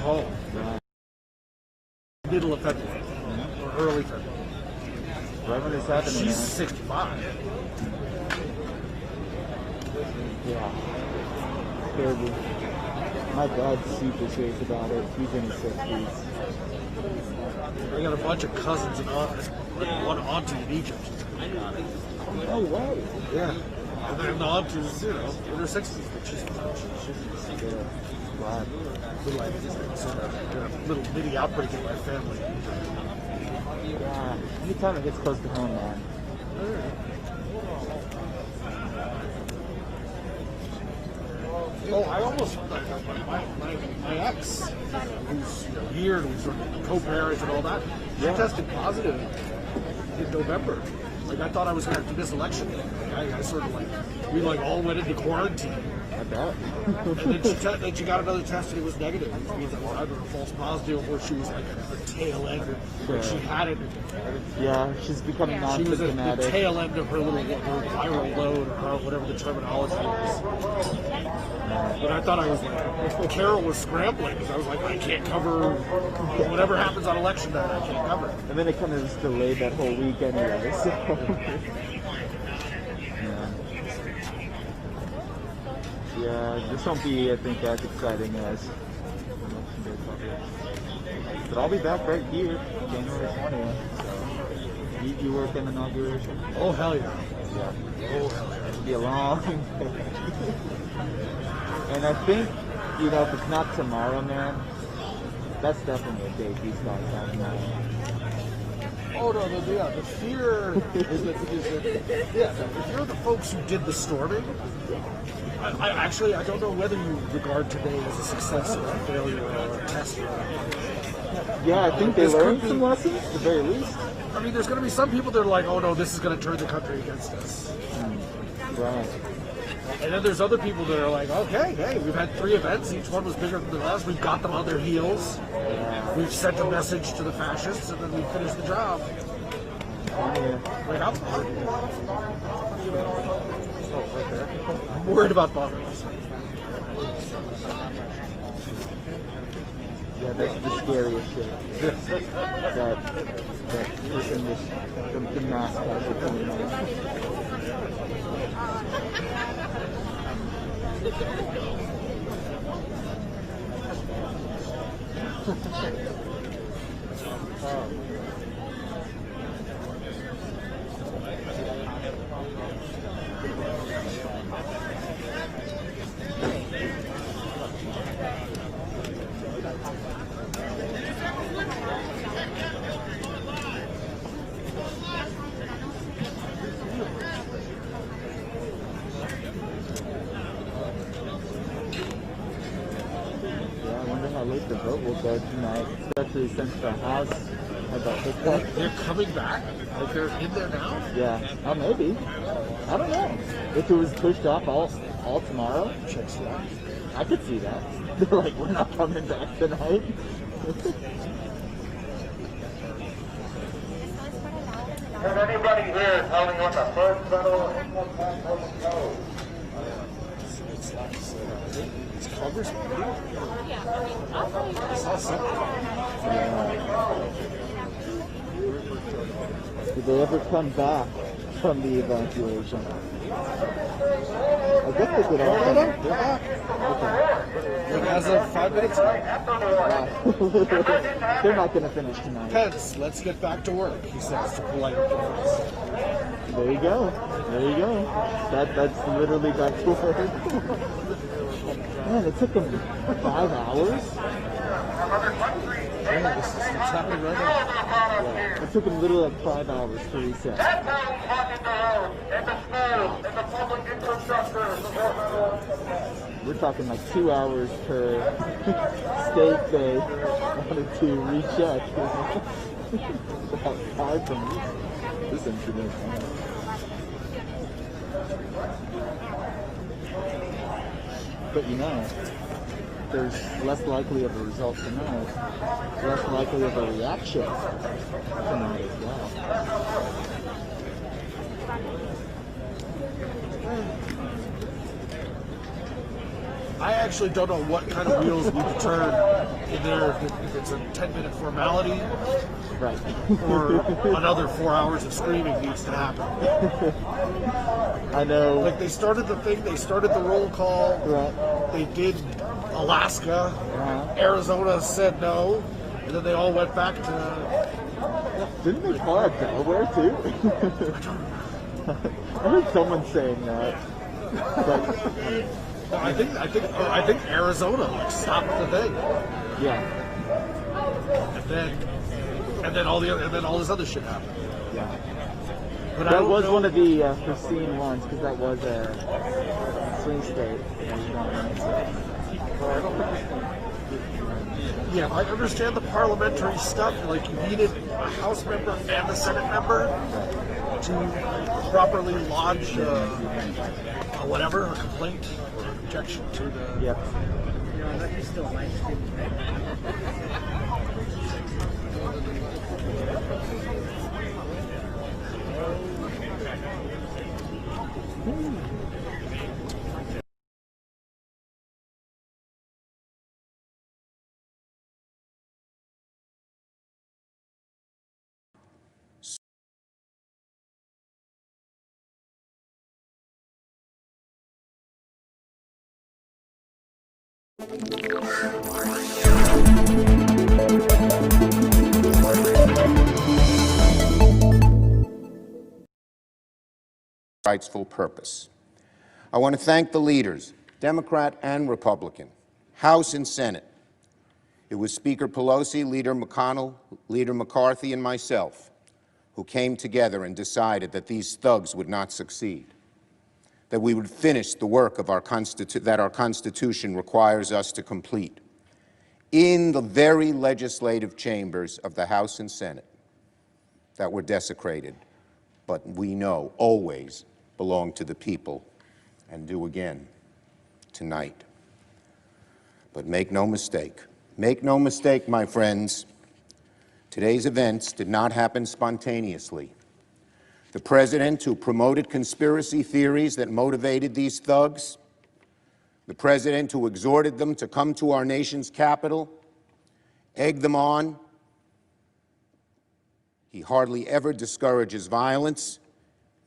home. Middle of February, or early February. Right when this happened. She's 65. Yeah. Terrible. My dad's super serious about it. He's in his 60s. I got a bunch of cousins and aunts, one auntie in Egypt. No way. Yeah. And then the aunt is, you know, in her 60s, but she's wow. Little mini outbreak in my family. Yeah. Anytime it gets close to home, man. Oh, I almost, my ex, who's here, who's sort of co-parent and all that, she tested positive in November. Like, I thought I was going to have to miss election. I sort of we all went into quarantine. I bet. And then she got another test and it was negative. It means that either a false positive or she was like a tail end. Like she had it. Yeah, she's becoming non-symptomatic. She was the tail end of her little viral load or whatever the terminology is. But I thought I was Carol was scrambling because I was like, I can't cover whatever happens on election night. I can't cover it. And then it kind of just delayed that whole week anyway. So. Yeah, this won't be, I think, as exciting as Election Day coverage. But I'll be back right here, January 20th. So, you work in inauguration? Oh, hell yeah. Yeah. Oh, hell yeah. It'll be a long day. And I think, you know, if it's not tomorrow, man, that's definitely a date these guys have now. Oh, no, the fear is that, if you're the folks who did the storming, I don't know whether you regard today as a success or a failure or a test. Yeah, I think they learned some lessons, at the very least. I mean, there's going to be some people that are like, oh no, this is going to turn the country against us. Right. And then there's other people that are like, okay, hey, we've had 3 events, each one was bigger than the last, we've got them on their heels, we've sent a message to the fascists, and then we finished the job. Like, I'm worried about bombers. Yeah, that's the scariest shit. that person just, the mass casualty. The vote will go tonight, especially since the House had that big cut. They're coming back? Like they're in there now? Yeah. Oh, maybe. I don't know. If it was pushed off all tomorrow, I could see that. They're like, we're not coming back tonight. Can anybody here tell me what the first federal income tax was? It's Congress. Did they ever come back from the evacuation? I guess they could all come back. They're back. Okay. As of 5 minutes ago. They're not going to finish tonight. Pence, let's get back to work, he says to polite reporters. There you go. There you go. That's literally back to work. Man, it took them 5 hours? Yeah, it's happening right now. Yeah. It took them literally like 5 hours to reset. That's how we talk in the road, in the schools, in the public infrastructure. We're talking like 2 hours per state they wanted to recheck. About 5 from this incident. But you know, there's less likely of a result tonight, less likely of a reaction tonight as well. I actually don't know what kind of wheels need to turn in there, if it's a 10-minute formality, right, or another 4 hours of screaming needs to happen. I know. Like, they started the thing, they started the roll call, right. They did Alaska, Arizona said no, and then they all went back to... Didn't they call it Delaware, too? I heard someone saying that. But, I think Arizona like stopped the thing. Yeah. And then all this other shit happened. Yeah. But that was one of the foreseen ones, because that was a swing state. Yeah, I understand the parliamentary stuff. Like, you needed a House member and a Senate member to properly lodge a complaint or an objection to the. Yep. He still likes rightful purpose. I want to thank the leaders, Democrat and Republican, House and Senate. It was Speaker Pelosi, Leader McConnell, Leader McCarthy, and myself who came together and decided that these thugs would not succeed, that we would finish the work of that our Constitution requires us to complete in the very legislative chambers of the House and Senate that were desecrated, but we know always belong to the people and do again tonight. But make no mistake, my friends, today's events did not happen spontaneously. The president who promoted conspiracy theories that motivated these thugs, the president who exhorted them to come to our nation's capital, egged them on, he hardly ever discourages violence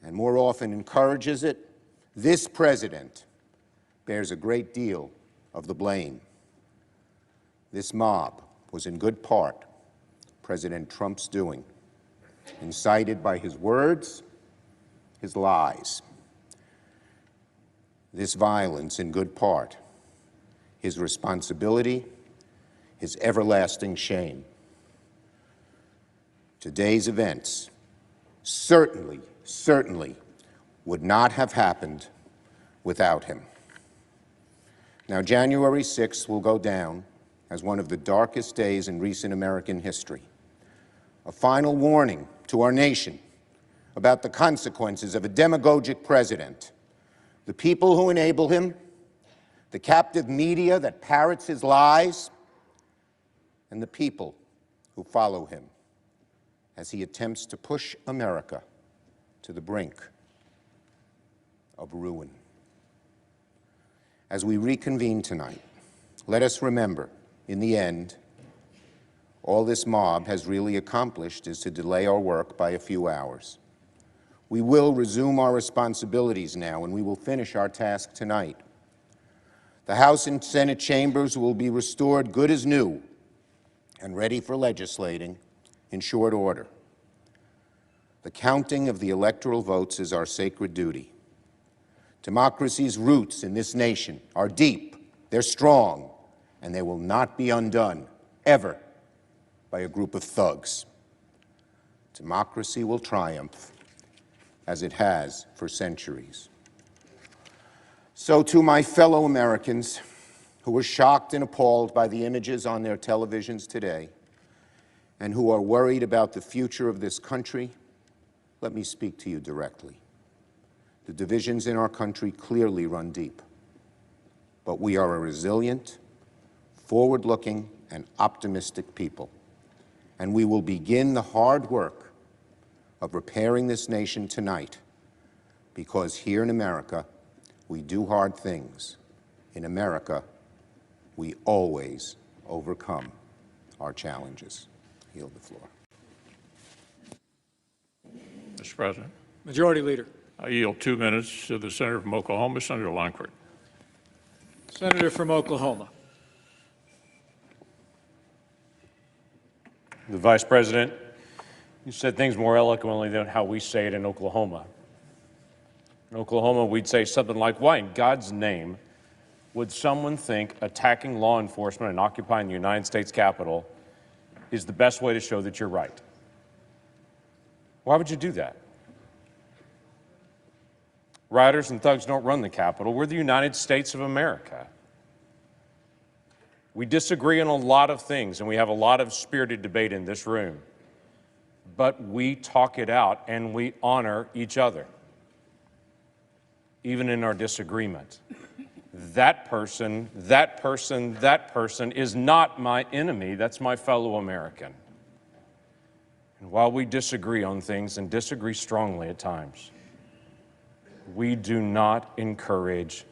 and more often encourages it. This president bears a great deal of the blame. This mob was in good part President Trump's doing, incited by his words, his lies. This violence, in good part, his responsibility, his everlasting shame. Today's events certainly would not have happened without him. Now, January 6th will go down as one of the darkest days in recent American history. A final warning to our nation about the consequences of a demagogic president, the people who enable him, the captive media that parrots his lies, and the people who follow him as he attempts to push America to the brink of ruin. As we reconvene tonight, let us remember, in the end, all this mob has really accomplished is to delay our work by a few hours. We will resume our responsibilities now, and we will finish our task tonight. The House and Senate chambers will be restored good as new and ready for legislating in short order. The counting of the electoral votes is our sacred duty. Democracy's roots in this nation are deep, they're strong, and they will not be undone, ever, by a group of thugs. Democracy will triumph, as it has for centuries. So to my fellow Americans who were shocked and appalled by the images on their televisions today and who are worried about the future of this country, let me speak to you directly. The divisions in our country clearly run deep, but we are a resilient, forward-looking, and optimistic people, and we will begin the hard work of repairing this nation tonight, because here in America, we do hard things In America, we always overcome our challenges. I yield the floor. Mr. President. Majority Leader. I yield 2 minutes to the Senator from Oklahoma, Senator Lankford. Senator from Oklahoma. The Vice President, you said things more eloquently than how we say it in Oklahoma. In Oklahoma, we'd say something like, why in God's name would someone think attacking law enforcement and occupying the United States Capitol is the best way to show that you're right? Why would you do that? Rioters and thugs don't run the Capitol. We're the United States of America. We disagree on a lot of things, and we have a lot of spirited debate in this room. But we talk it out, and we honor each other, even in our disagreement. That person is not my enemy. That's my fellow American. And while we disagree on things and disagree strongly at times, we do not encourage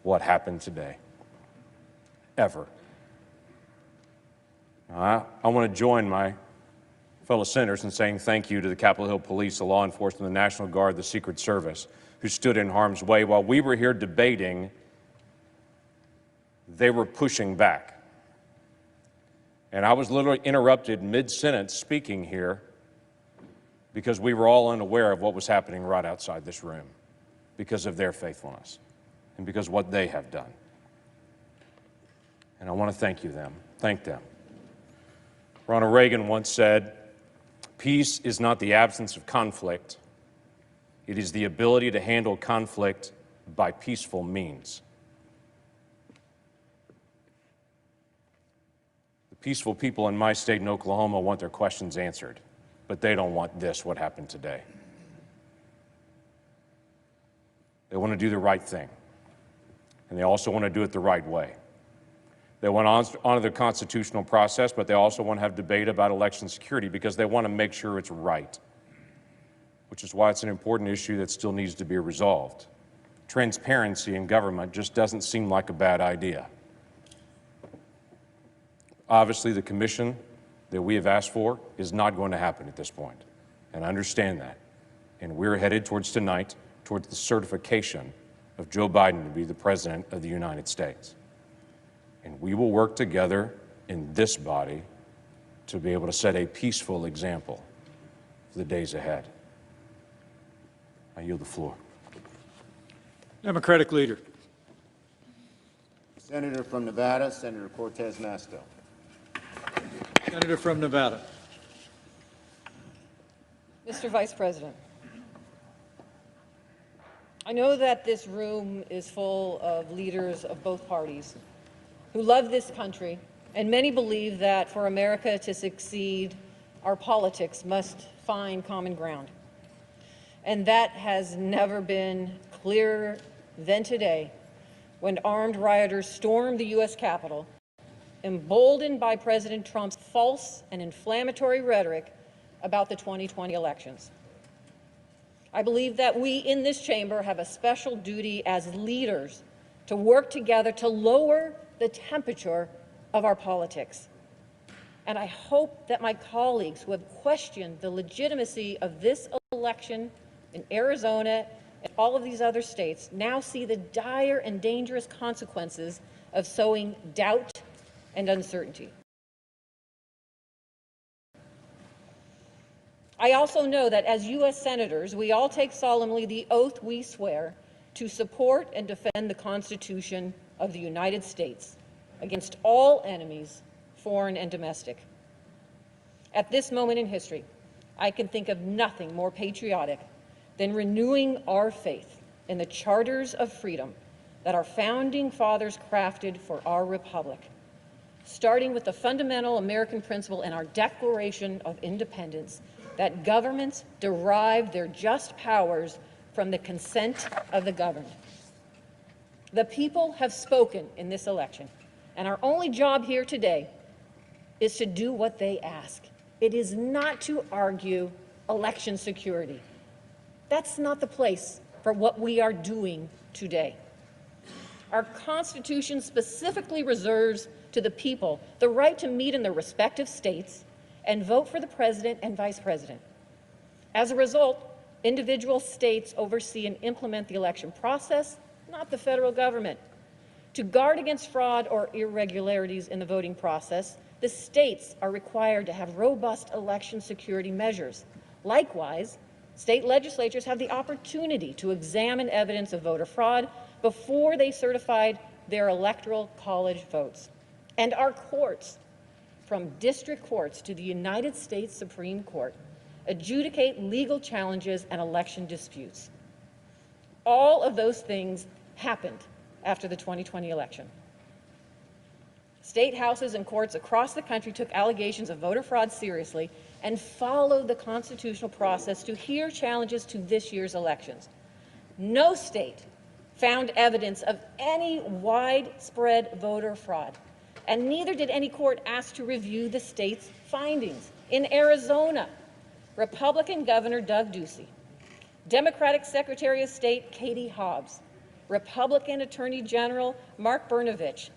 what happened today, ever. I want to join my fellow senators in saying thank you to the Capitol Hill Police, the law enforcement, the National Guard, the Secret Service, who stood in harm's way. While we were here debating, they were pushing back. And I was literally interrupted mid-sentence speaking here because we were all unaware of what was happening right outside this room because of their faithfulness and because of what they have done. And I want to thank them. Ronald Reagan once said, "Peace is not the absence of conflict. It is the ability to handle conflict by peaceful means." The peaceful people in my state in Oklahoma want their questions answered, but they don't want what happened today. They want to do the right thing, and they also want to do it the right way. They want to honor the constitutional process, but they also want to have debate about election security because they want to make sure it's right, which is why it's an important issue that still needs to be resolved. Transparency in government just doesn't seem like a bad idea. Obviously, the commission that we have asked for is not going to happen at this point, and I understand that. And we're headed towards tonight, towards the certification of Joe Biden to be the President of the United States. And we will work together in this body to be able to set a peaceful example for the days ahead. I yield the floor. Democratic Leader. Senator from Nevada, Senator Cortez Masto. Senator from Nevada. Mr. Vice President, I know that this room is full of leaders of both parties who love this country, and many believe that for America to succeed, our politics must find common ground. And that has never been clearer than today, when armed rioters stormed the U.S. Capitol, emboldened by President Trump's false and inflammatory rhetoric about the 2020 elections. I believe that we in this chamber have a special duty as leaders to work together to lower the temperature of our politics. And I hope that my colleagues who have questioned the legitimacy of this election in Arizona and all of these other states now see the dire and dangerous consequences of sowing doubt and uncertainty. I also know that as U.S. Senators, we all take solemnly the oath we swear to support and defend the Constitution of the United States against all enemies, foreign and domestic. At this moment in history, I can think of nothing more patriotic than renewing our faith in the charters of freedom that our founding fathers crafted for our republic, starting with the fundamental American principle in our Declaration of Independence that governments derive their just powers from the consent of the governed. The people have spoken in this election, and our only job here today is to do what they ask. It is not to argue election security. That's not the place for what we are doing today. Our Constitution specifically reserves to the people the right to meet in their respective states and vote for the president and vice president. As a result, individual states oversee and implement the election process, not the federal government. To guard against fraud or irregularities in the voting process, the states are required to have robust election security measures. Likewise, state legislatures have the opportunity to examine evidence of voter fraud before they certified their electoral college votes. And our courts, from district courts to the United States Supreme Court, adjudicate legal challenges and election disputes. All of those things happened after the 2020 election. State houses and courts across the country took allegations of voter fraud seriously and followed the constitutional process to hear challenges to this year's elections. No state found evidence of any widespread voter fraud, and neither did any court ask to review the state's findings. In Arizona, Republican Governor Doug Ducey, Democratic Secretary of State Katie Hobbs, Republican Attorney General Mark Brnovich,